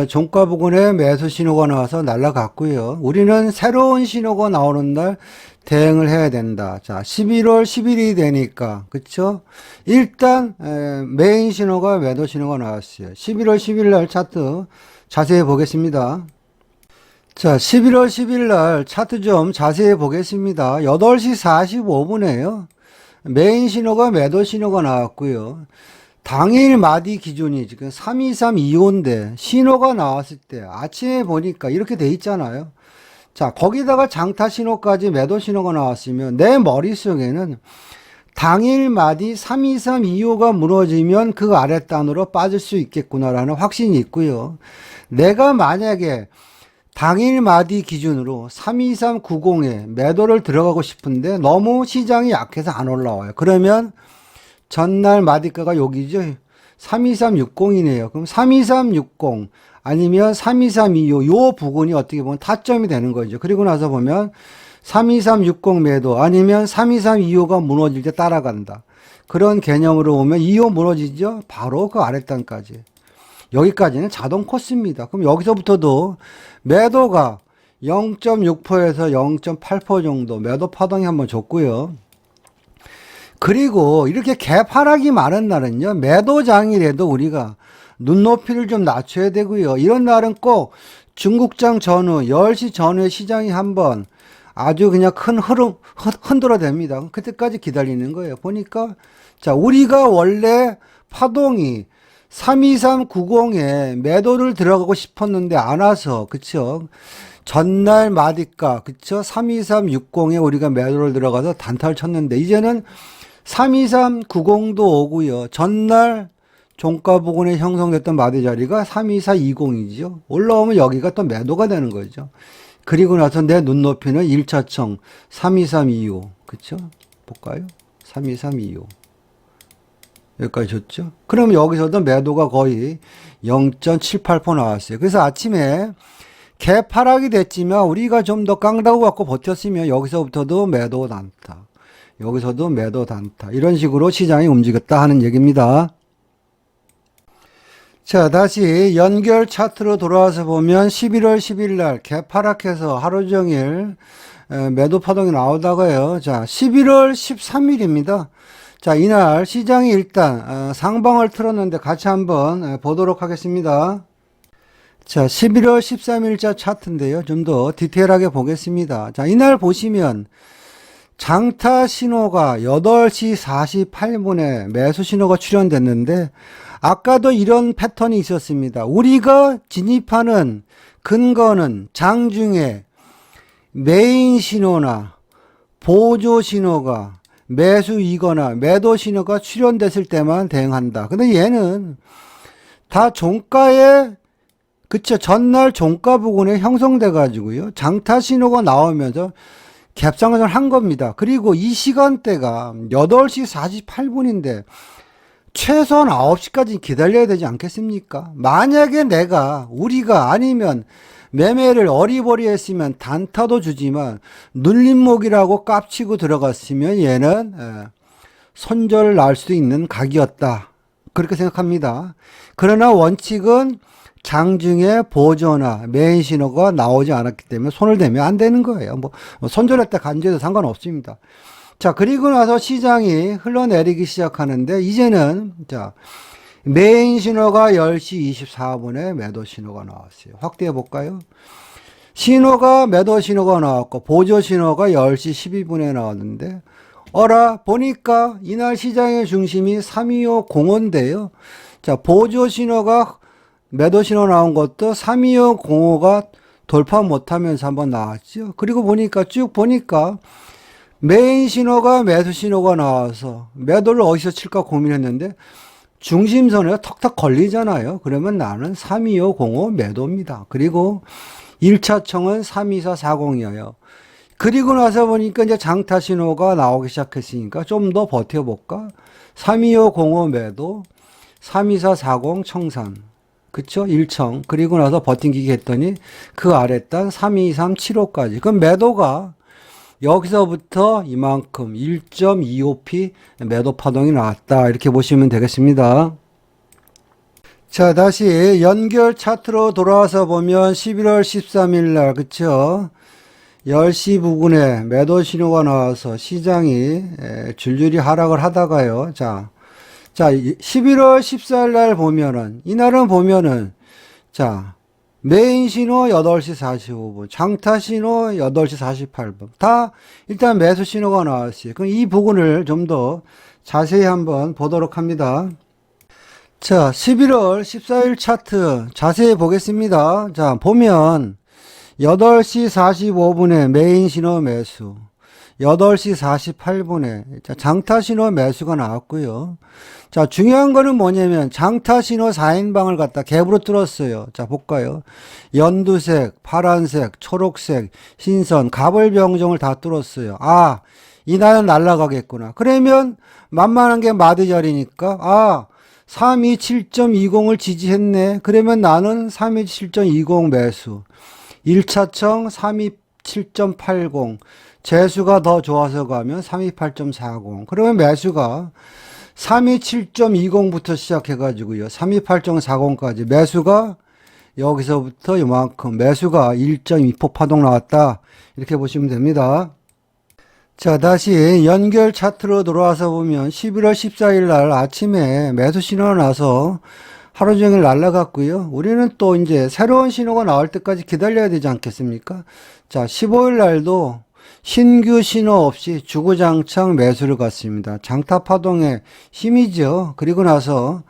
종가 부근에 매수 신호가 나와서 날아갔고요. 우리는 새로운 신호가 나오는 날 대응을 해야 된다. 자, 11월 10일이 되니까, 그쵸? 일단, 메인 신호가 매도 신호가 나왔어요. 11월 10일 날 차트 자세히 보겠습니다. 자, 11월 10일 날 차트 좀 자세히 보겠습니다. 8시 45분에요. 메인 신호가 매도 신호가 나왔고요. 당일 마디 기준이 지금 3232호인데 신호가 나왔을 때 아침에 보니까 이렇게 돼 있잖아요. 자, 거기다가 장타 신호까지 매도 신호가 나왔으면 내 머릿속에는 당일 마디 3232호가 무너지면 그 아랫단으로 빠질 수 있겠구나라는 확신이 있고요. 내가 만약에 당일 마디 기준으로 32390에 매도를 들어가고 싶은데 너무 시장이 약해서 안 올라와요. 그러면 전날 마디가가 여기죠. 32360이네요. 그럼 32360 아니면 32325 요 부분이 어떻게 보면 타점이 되는 거죠. 그리고 나서 보면 32360 매도 아니면 32325가 무너질 때 따라간다. 그런 개념으로 보면 25 무너지죠. 바로 그 아랫단까지. 여기까지는 자동 코스입니다. 그럼 여기서부터도 매도가 0.6%에서 0.8% 정도 매도 파동이 한번 줬고요. 그리고 이렇게 개파락이 많은 날은요, 매도장이라도 우리가 눈높이를 좀 낮춰야 되고요. 이런 날은 꼭 중국장 전후, 10시 전후에 시장이 한번 아주 그냥 큰 흐름, 흔들어 댑니다. 그때까지 기다리는 거예요. 보니까, 자, 우리가 원래 파동이 32390에 매도를 들어가고 싶었는데 안 와서, 그쵸? 전날 마디가, 그쵸? 32360에 우리가 매도를 들어가서 단타를 쳤는데, 이제는 32390도 오고요. 전날 종가 부근에 형성됐던 마디 자리가 32420이죠. 올라오면 여기가 또 매도가 되는 거죠. 그리고 나서 내 눈높이는 1차청 32325. 그쵸? 볼까요? 32325. 여기까지 줬죠? 그럼 여기서도 매도가 거의 0.78% 나왔어요. 그래서 아침에 개파락이 됐지만 우리가 좀 더 깡다구 갖고 버텼으면 여기서부터도 매도 단타. 여기서도 매도 단타. 이런 식으로 시장이 움직였다 하는 얘기입니다. 자, 다시 연결 차트로 돌아와서 보면 11월 10일 날 개파락해서 하루 종일 매도 파동이 나오다가요. 자, 11월 13일입니다. 자, 이날 시장이 일단 상방을 틀었는데 같이 한번 보도록 하겠습니다. 자, 11월 13일자 차트인데요. 좀 더 디테일하게 보겠습니다. 자, 이날 보시면 장타 신호가 8시 48분에 매수 신호가 출현됐는데 아까도 이런 패턴이 있었습니다. 우리가 진입하는 근거는 장중에 메인 신호나 보조 신호가 매수이거나 매도 신호가 출현됐을 때만 대응한다. 근데 얘는 다 종가에, 그쵸, 전날 종가 부근에 형성돼 가지고요. 장타 신호가 나오면서 갭상승을 한 겁니다. 그리고 이 시간대가 8시 48분인데 최소한 9시까지 기다려야 되지 않겠습니까? 만약에 우리가 아니면 매매를 어리버리 했으면 단타도 주지만 눌림목이라고 깝치고 들어갔으면 얘는 손절 날 수도 있는 각이었다. 그렇게 생각합니다. 그러나 원칙은 장중에 보조나 메인 신호가 나오지 않았기 때문에 손을 대면 안 되는 거예요. 뭐 손절했다 간주해도 상관없습니다. 자, 그리고 나서 시장이 흘러내리기 시작하는데 이제는 자, 메인 신호가 10시 24분에 매도 신호가 나왔어요. 확대해 볼까요? 신호가 매도 신호가 나왔고 보조 신호가 10시 12분에 나왔는데 보니까 이날 시장의 중심이 3250인데요. 자, 보조 신호가 매도 신호 나온 것도 3250가 돌파 못하면서 한번 나왔죠. 그리고 보니까 쭉 보니까 메인 신호가 매수 신호가 나와서 매도를 어디서 칠까 고민했는데 중심선에 턱턱 걸리잖아요. 그러면 나는 32505 매도입니다. 그리고 1차청은 32440이에요. 그리고 나서 보니까 이제 장타 신호가 나오기 시작했으니까 좀 더 버텨볼까? 32505 매도, 32440 청산. 그쵸? 1청. 그리고 나서 버팅기기 했더니 그 아랫단 32375까지. 그럼 매도가 여기서부터 이만큼 1.25p 매도 파동이 나왔다. 이렇게 보시면 되겠습니다. 자, 다시 연결 차트로 돌아와서 보면 11월 13일 날, 그쵸? 10시 부근에 매도 신호가 나와서 시장이 줄줄이 하락을 하다가요. 자, 11월 14일 날 보면은, 이날은 보면은, 자, 메인 신호 8시 45분, 장타 신호 8시 48분. 다 일단 매수 신호가 나왔어요. 그럼 이 부분을 좀 더 자세히 한번 보도록 합니다. 자, 11월 14일 차트 자세히 보겠습니다. 자, 보면 8시 45분에 메인 신호 매수, 8시 48분에 장타 신호 매수가 나왔고요. 자, 중요한 거는 뭐냐면 장타 신호 4인방을 갖다 갭으로 뚫었어요. 자, 볼까요? 연두색, 파란색, 초록색, 흰선, 가벌병종을 다 뚫었어요. 아, 이날은 날아가겠구나. 그러면 만만한 게 마디 자리니까 327.20을 지지했네. 그러면 나는 327.20 매수. 1차청 327.80. 재수가 더 좋아서 가면 328.40. 그러면 매수가 327.20부터 시작해가지고요. 328.40까지 매수가 여기서부터 이만큼 매수가 1.2% 파동 나왔다. 이렇게 보시면 됩니다. 자, 다시 연결 차트로 돌아와서 보면 11월 14일 날 아침에 매수 신호가 나서 하루 종일 날아갔고요. 우리는 또 이제 새로운 신호가 나올 때까지 기다려야 되지 않겠습니까? 자, 15일 날도 신규 신호 없이 주구장창 매수를 갔습니다. 장타 파동의 힘이죠. 그리고 나서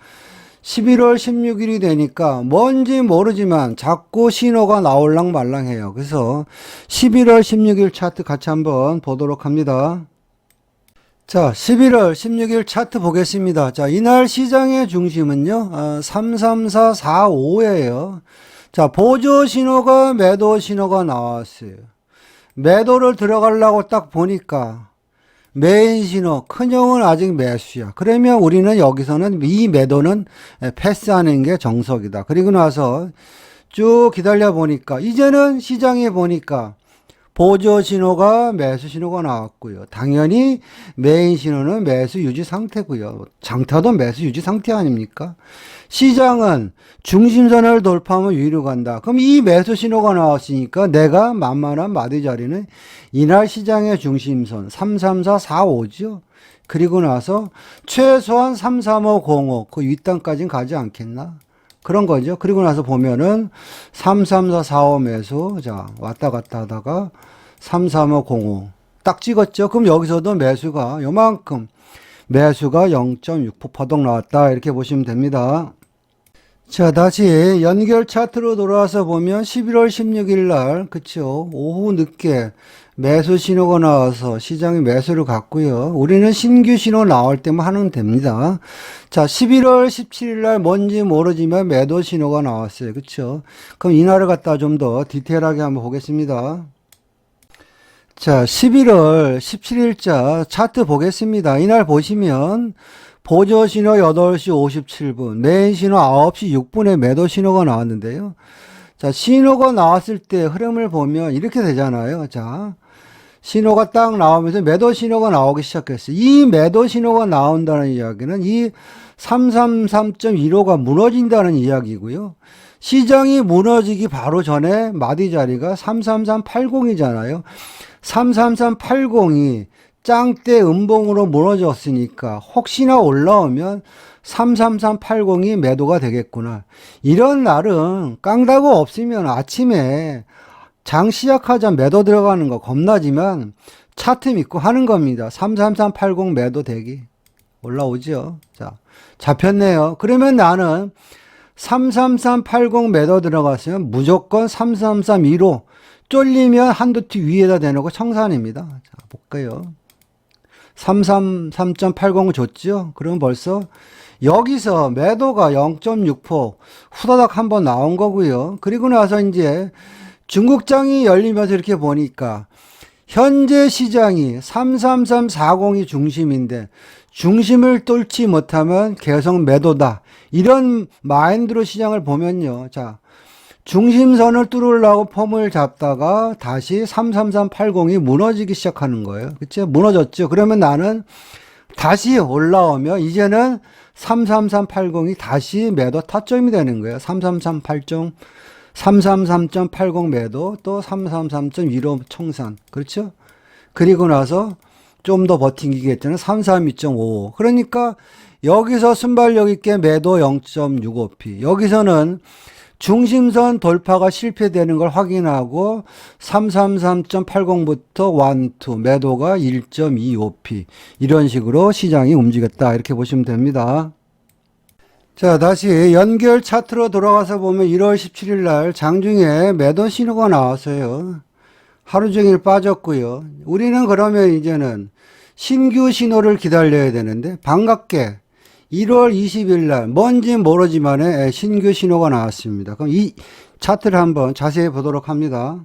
11월 16일이 되니까 뭔지 모르지만 자꾸 신호가 나올랑 말랑해요. 그래서 11월 16일 차트 같이 한번 보도록 합니다. 자, 11월 16일 차트 보겠습니다. 자, 이날 시장의 중심은요, 33445예요. 자, 보조 신호가 매도 신호가 나왔어요. 매도를 들어가려고 딱 보니까 메인 신호, 큰형은 아직 매수야. 그러면 우리는 여기서는 이 매도는 패스하는 게 정석이다. 그리고 나서 쭉 기다려 보니까 이제는 시장에 보니까 보조 신호가 매수 신호가 나왔고요. 당연히 메인 신호는 매수 유지 상태고요. 장타도 매수 유지 상태 아닙니까? 시장은 중심선을 돌파하면 위로 간다. 그럼 이 매수 신호가 나왔으니까 내가 만만한 마디 자리는 이날 시장의 중심선 33445죠. 그리고 나서 최소한 33505 그 윗단까지는 가지 않겠나? 그런 거죠. 그리고 나서 보면은 33445 매수, 자, 왔다 갔다 하다가 33505 딱 찍었죠. 그럼 여기서도 매수가 요만큼 매수가 0.6% 파동 나왔다. 이렇게 보시면 됩니다. 자, 다시 연결 차트로 돌아와서 보면 11월 16일 날, 그쵸? 오후 늦게 매수 신호가 나와서 시장이 매수를 갔고요. 우리는 신규 신호 나올 때만 하면 됩니다. 자, 11월 17일 날 뭔지 모르지만 매도 신호가 나왔어요. 그쵸? 그럼 이날을 갖다 좀 더 디테일하게 한번 보겠습니다. 자, 11월 17일자 차트 보겠습니다. 이날 보시면 보조 신호 8시 57분, 메인 신호 9시 6분에 매도 신호가 나왔는데요. 자, 신호가 나왔을 때 흐름을 보면 이렇게 되잖아요. 자, 신호가 딱 나오면서 매도 신호가 나오기 시작했어요. 이 매도 신호가 나온다는 이야기는 이 333.15가 무너진다는 이야기고요. 시장이 무너지기 바로 전에 마디 자리가 33380이잖아요. 33380이 짱대 음봉으로 무너졌으니까 혹시나 올라오면 33380이 매도가 되겠구나. 이런 날은 깡다구 없으면 아침에 장 시작하자 매도 들어가는 거 겁나지만 차트 믿고 하는 겁니다. 33380 매도 대기 올라오죠. 자, 잡혔네요. 그러면 나는 33380 매도 들어갔으면 무조건 3332로 쫄리면 한두 티 위에다 대놓고 청산입니다. 자, 볼까요? 333.80 줬죠? 그럼 벌써 여기서 매도가 0.6% 후다닥 한번 나온 거고요. 그리고 나서 이제 중국장이 열리면서 이렇게 보니까 현재 시장이 33340이 중심인데 중심을 뚫지 못하면 계속 매도다. 이런 마인드로 시장을 보면요. 자, 중심선을 뚫으려고 폼을 잡다가 다시 33380이 무너지기 시작하는 거예요. 그쵸? 무너졌죠. 그러면 나는 다시 올라오면 이제는 33380이 다시 매도 타점이 되는 거예요. 333.80 매도 또 333.15 청산. 그렇죠? 그리고 나서 좀 더 버티기겠잖아요. 332.55. 그러니까 여기서 순발력 있게 매도 0.65p. 여기서는 중심선 돌파가 실패되는 걸 확인하고 333.80부터 1, 2 매도가 1.25p 이런 식으로 시장이 움직였다 이렇게 보시면 됩니다. 자, 다시 연결 차트로 돌아가서 보면 1월 17일 날 장중에 매도 신호가 나왔어요. 하루 종일 빠졌고요. 우리는 그러면 이제는 신규 신호를 기다려야 되는데 반갑게 1월 20일 날 뭔지 모르지만에 신규 신호가 나왔습니다. 그럼 이 차트를 한번 자세히 보도록 합니다.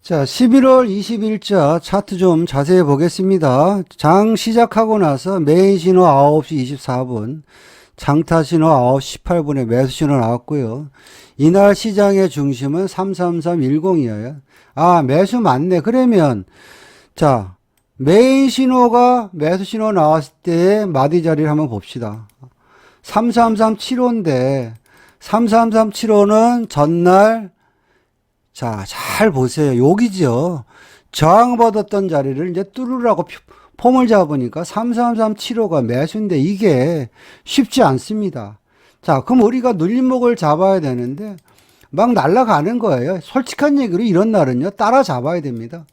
자, 11월 20일자 차트 좀 자세히 보겠습니다. 장 시작하고 나서 메인 신호 9시 24분, 장타 신호 9시 18분에 매수 신호 나왔고요. 이날 시장의 중심은 33310이에요. 아, 매수 맞네. 그러면 자, 메인 신호가 매수 신호 나왔을 때의 마디 자리를 한번 봅시다. 33375인데 33375는 전날 자, 잘 보세요. 여기죠. 저항받았던 자리를 이제 뚫으라고 폼을 잡으니까 33375가 매수인데 이게 쉽지 않습니다. 자, 그럼 우리가 눌림목을 잡아야 되는데 막 날아가는 거예요. 솔직한 얘기로 이런 날은요, 따라잡아야 됩니다.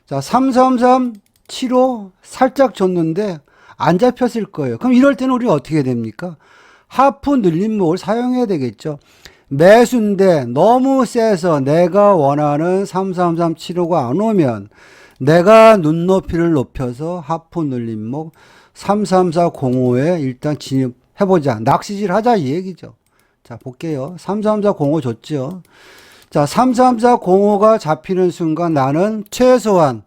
자, 33375 살짝 줬는데 안 잡혔을 거예요. 그럼 이럴 때는 우리 어떻게 해야 됩니까? 하프 눌림목을 사용해야 되겠죠. 매수인데 너무 세서 내가 원하는 33375가 안 오면 내가 눈높이를 높여서 하프 눌림목 33405에 일단 진입해보자. 낚시질 하자 이 얘기죠. 자, 볼게요. 33405 줬죠. 자, 33405가 잡히는 순간 나는 최소한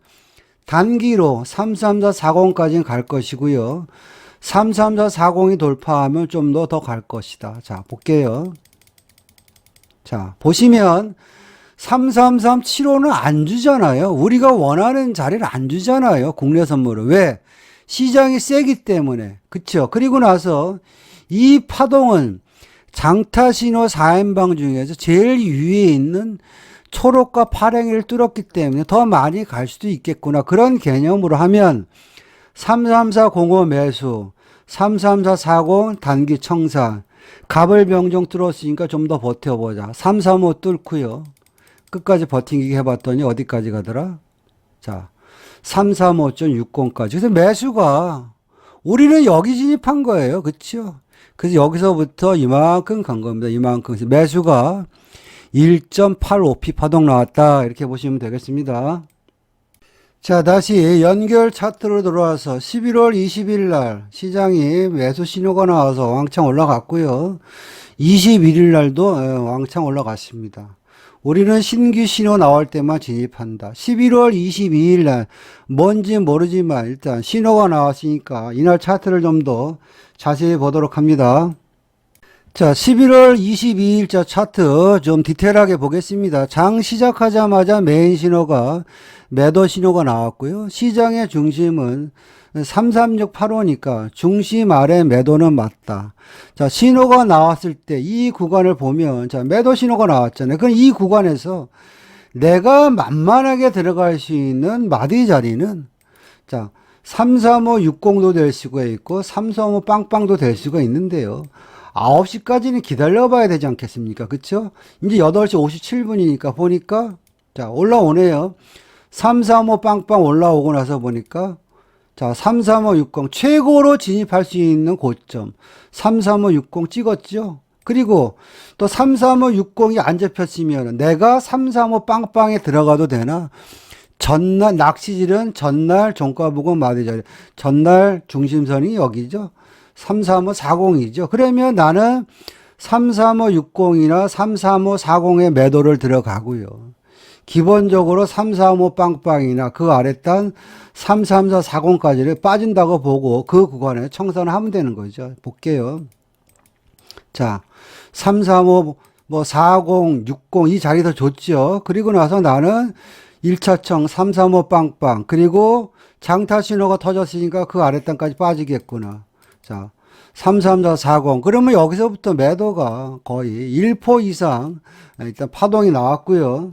단기로 33440까지는 갈 것이고요. 33440이 돌파하면 좀 더 갈 것이다. 자, 볼게요. 자, 보시면 33375는 안 주잖아요. 우리가 원하는 자리를 안 주잖아요. 국내 선물을. 왜? 시장이 세기 때문에. 그쵸? 그리고 나서 이 파동은 장타 신호 4인방 중에서 제일 위에 있는 초록과 파랭이를 뚫었기 때문에 더 많이 갈 수도 있겠구나. 그런 개념으로 하면 33405 매수, 33440 단기 청산, 갑을 병정 뚫었으니까 좀 더 버텨보자. 335 뚫고요. 끝까지 버티기 해봤더니 어디까지 가더라? 자, 335.60까지. 그래서 매수가 우리는 여기 진입한 거예요. 그렇죠? 그래서 여기서부터 이만큼 간 겁니다. 이만큼. 그래서 매수가 1.85p 파동 나왔다. 이렇게 보시면 되겠습니다. 자, 다시 연결 차트로 들어와서 11월 20일 날 시장이 매수 신호가 나와서 왕창 올라갔고요. 21일 날도 왕창 올라갔습니다. 우리는 신규 신호 나올 때만 진입한다. 11월 22일 날 뭔지 모르지만 일단 신호가 나왔으니까 이날 차트를 좀 더 자세히 보도록 합니다. 자, 11월 22일자 차트 좀 디테일하게 보겠습니다. 장 시작하자마자 메인 신호가 매도 신호가 나왔고요. 시장의 중심은 33685니까 중심 아래 매도는 맞다. 자, 신호가 나왔을 때 이 구간을 보면 자, 매도 신호가 나왔잖아요. 그럼 이 구간에서 내가 만만하게 들어갈 수 있는 마디 자리는 자, 33560도 될 수가 있고 335 빵빵도 될 수가 있는데요. 9시까지는 기다려 봐야 되지 않겠습니까? 그쵸? 이제 8시 57분이니까 보니까 자, 올라오네요. 335 빵빵 올라오고 나서 보니까 자, 33560 최고로 진입할 수 있는 고점 33560 찍었죠. 그리고 또 33560이 안 잡혔으면 내가 335 빵빵에 들어가도 되나? 전날 낚시질은 전날 종가 보고 마디 자리 전날 중심선이 여기죠. 33540이죠. 그러면 나는 33560이나 33540에 매도를 들어가고요. 기본적으로 335 빵빵이나 그 아래 단 33440까지를 빠진다고 보고 그 구간에 청산을 하면 되는 거죠. 볼게요. 자, 335 뭐 40, 60 이 자리 더 좋죠. 그리고 나서 나는 1차청 335 빵빵 그리고 장타 신호가 터졌으니까 그 아랫단까지 빠지겠구나. 자, 33440 그러면 여기서부터 매도가 거의 1포 이상 일단 파동이 나왔고요.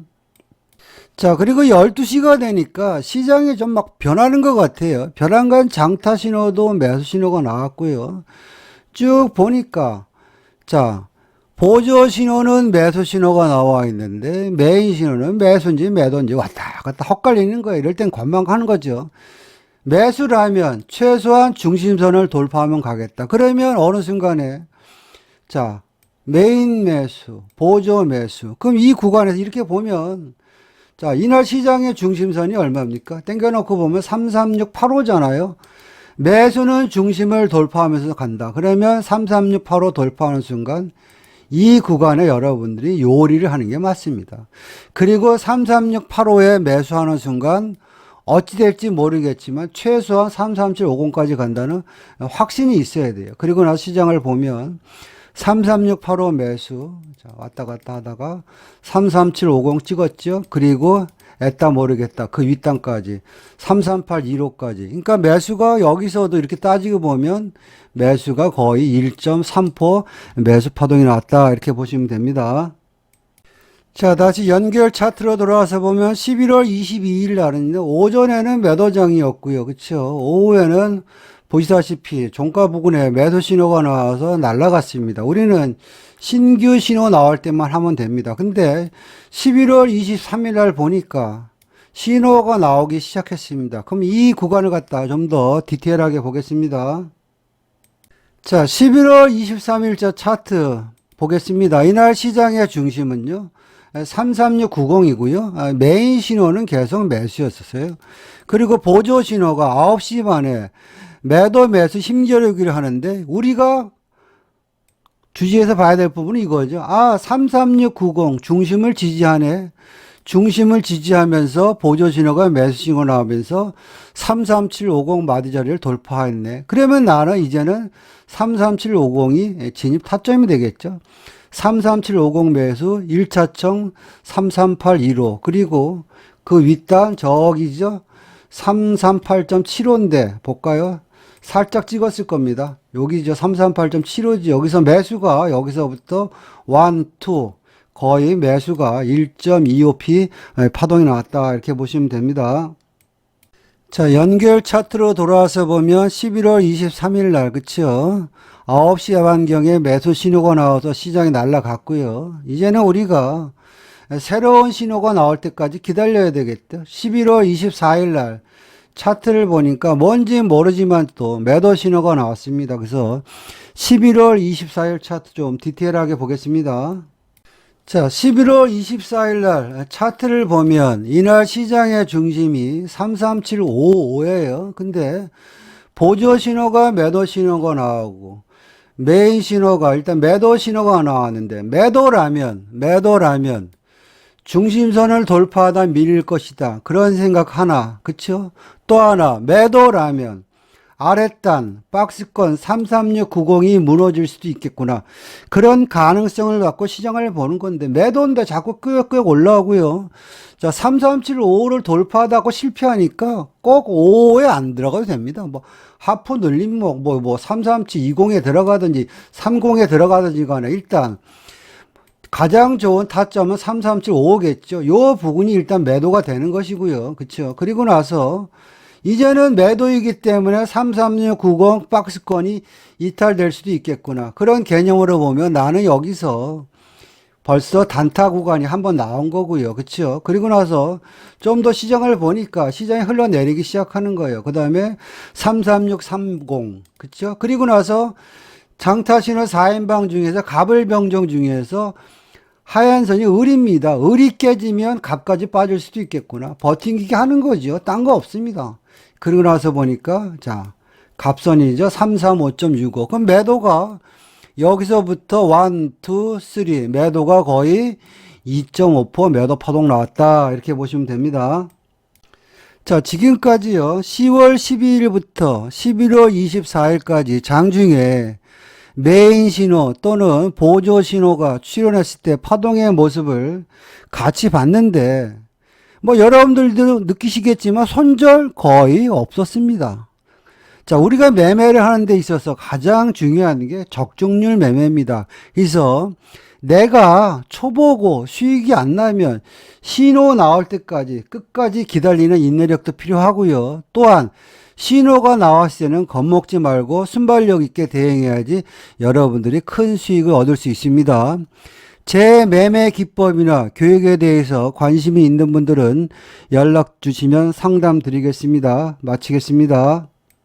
자, 그리고 12시가 되니까 시장이 좀 막 변하는 것 같아요. 벼랑간 장타 신호도 매수 신호가 나왔고요. 쭉 보니까 자, 보조 신호는 매수 신호가 나와 있는데 메인 신호는 매수인지 매도인지 왔다 갔다 헛갈리는 거예요. 이럴 땐 관망하는 거죠. 매수라면 최소한 중심선을 돌파하면 가겠다. 그러면 어느 순간에 자, 메인 매수, 보조 매수. 그럼 이 구간에서 이렇게 보면 자, 이날 시장의 중심선이 얼마입니까? 땡겨놓고 보면 33685잖아요. 매수는 중심을 돌파하면서 간다. 그러면 33685 돌파하는 순간 이 구간에 여러분들이 요리를 하는 게 맞습니다. 그리고 33685에 매수하는 순간 어찌 될지 모르겠지만 최소한 33750까지 간다는 확신이 있어야 돼요. 그리고 나서 시장을 보면 33685 매수 자, 왔다 갔다 하다가 33750 찍었죠. 그리고 애따 모르겠다. 그 윗단까지 33815까지. 그러니까 매수가 여기서도 이렇게 따지고 보면 매수가 거의 1.3포 매수 파동이 났다. 이렇게 보시면 됩니다. 자, 다시 연결 차트로 돌아와서 보면 11월 22일 날은 오전에는 매도장이었고요. 그렇죠? 오후에는 보시다시피 종가 부근에 매수 신호가 나와서 날아갔습니다. 우리는 신규 신호 나올 때만 하면 됩니다. 근데 11월 23일 날 보니까 신호가 나오기 시작했습니다. 그럼 이 구간을 갖다 좀 더 디테일하게 보겠습니다. 자, 11월 23일자 차트 보겠습니다. 이날 시장의 중심은요. 33690이고요. 메인 신호는 계속 매수였었어요. 그리고 보조 신호가 9시 반에 매도 매수 힘겨루기를 하는데 우리가 주지에서 봐야 될 부분은 이거죠. 33690 중심을 지지하네. 중심을 지지하면서 보조 신호가 매수 신호 나오면서 33750 마디 자리를 돌파했네. 그러면 나는 이제는 33750이 진입 타점이 되겠죠. 33750 매수 1차청 33815 그리고 그 윗단 저기죠. 338.75인데 볼까요? 살짝 찍었을 겁니다. 여기죠. 338.75지. 여기서 매수가 여기서부터 1, 2 거의 매수가 1.25p 파동이 나왔다. 이렇게 보시면 됩니다. 자, 연결 차트로 돌아와서 보면 11월 23일 날 그쵸? 9시 반경에 매수 신호가 나와서 시장이 날아갔고요. 이제는 우리가 새로운 신호가 나올 때까지 기다려야 되겠죠. 11월 24일 날 차트를 보니까 뭔지 모르지만 또 매도 신호가 나왔습니다. 그래서 11월 24일 차트 좀 디테일하게 보겠습니다. 자, 11월 24일 날 차트를 보면 이날 시장의 중심이 33755예요. 근데 보조 신호가 매도 신호가 나오고 메인 신호가 일단 매도 신호가 나왔는데 매도라면 중심선을 돌파하다 밀릴 것이다. 그런 생각 하나. 그쵸? 또 하나 매도라면 아랫단 박스권 33690이 무너질 수도 있겠구나. 그런 가능성을 갖고 시장을 보는 건데 매도인데 자꾸 끄역끄역 올라오고요. 자, 33755를 돌파하다고 실패하니까 꼭 55에 안 들어가도 됩니다. 뭐 하프 늘림목 뭐 33720에 들어가든지 30에 들어가든지 간에 일단 가장 좋은 타점은 3375겠죠. 요 부분이 일단 매도가 되는 것이고요. 그렇죠? 그리고 나서 이제는 매도이기 때문에 33690 박스권이 이탈될 수도 있겠구나. 그런 개념으로 보면 나는 여기서 벌써 단타 구간이 한번 나온 거고요. 그렇죠? 그리고 나서 좀 더 시장을 보니까 시장이 흘러내리기 시작하는 거예요. 그 다음에 33630. 그렇죠? 그리고 나서 장타 신호 4인방 중에서 갑을병정 중에서 하얀 선이 을입니다. 을이 깨지면 갑까지 빠질 수도 있겠구나. 버팅기게 하는 거죠. 딴 거 없습니다. 그러고 나서 보니까 자 갑선이죠. 335.65. 그럼 매도가 여기서부터 1, 2, 3 매도가 거의 2.5% 매도 파동 나왔다. 이렇게 보시면 됩니다. 자, 지금까지요. 10월 12일부터 11월 24일까지 장중에 메인 신호 또는 보조 신호가 출현했을 때 파동의 모습을 같이 봤는데 뭐 여러분들도 느끼시겠지만 손절 거의 없었습니다. 자, 우리가 매매를 하는 데 있어서 가장 중요한 게 적중률 매매입니다. 그래서 내가 초보고 수익이 안 나면 신호 나올 때까지 끝까지 기다리는 인내력도 필요하고요. 또한 신호가 나왔을 때는 겁먹지 말고 순발력 있게 대응해야지 여러분들이 큰 수익을 얻을 수 있습니다. 제 매매 기법이나 교육에 대해서 관심이 있는 분들은 연락 주시면 상담 드리겠습니다. 마치겠습니다.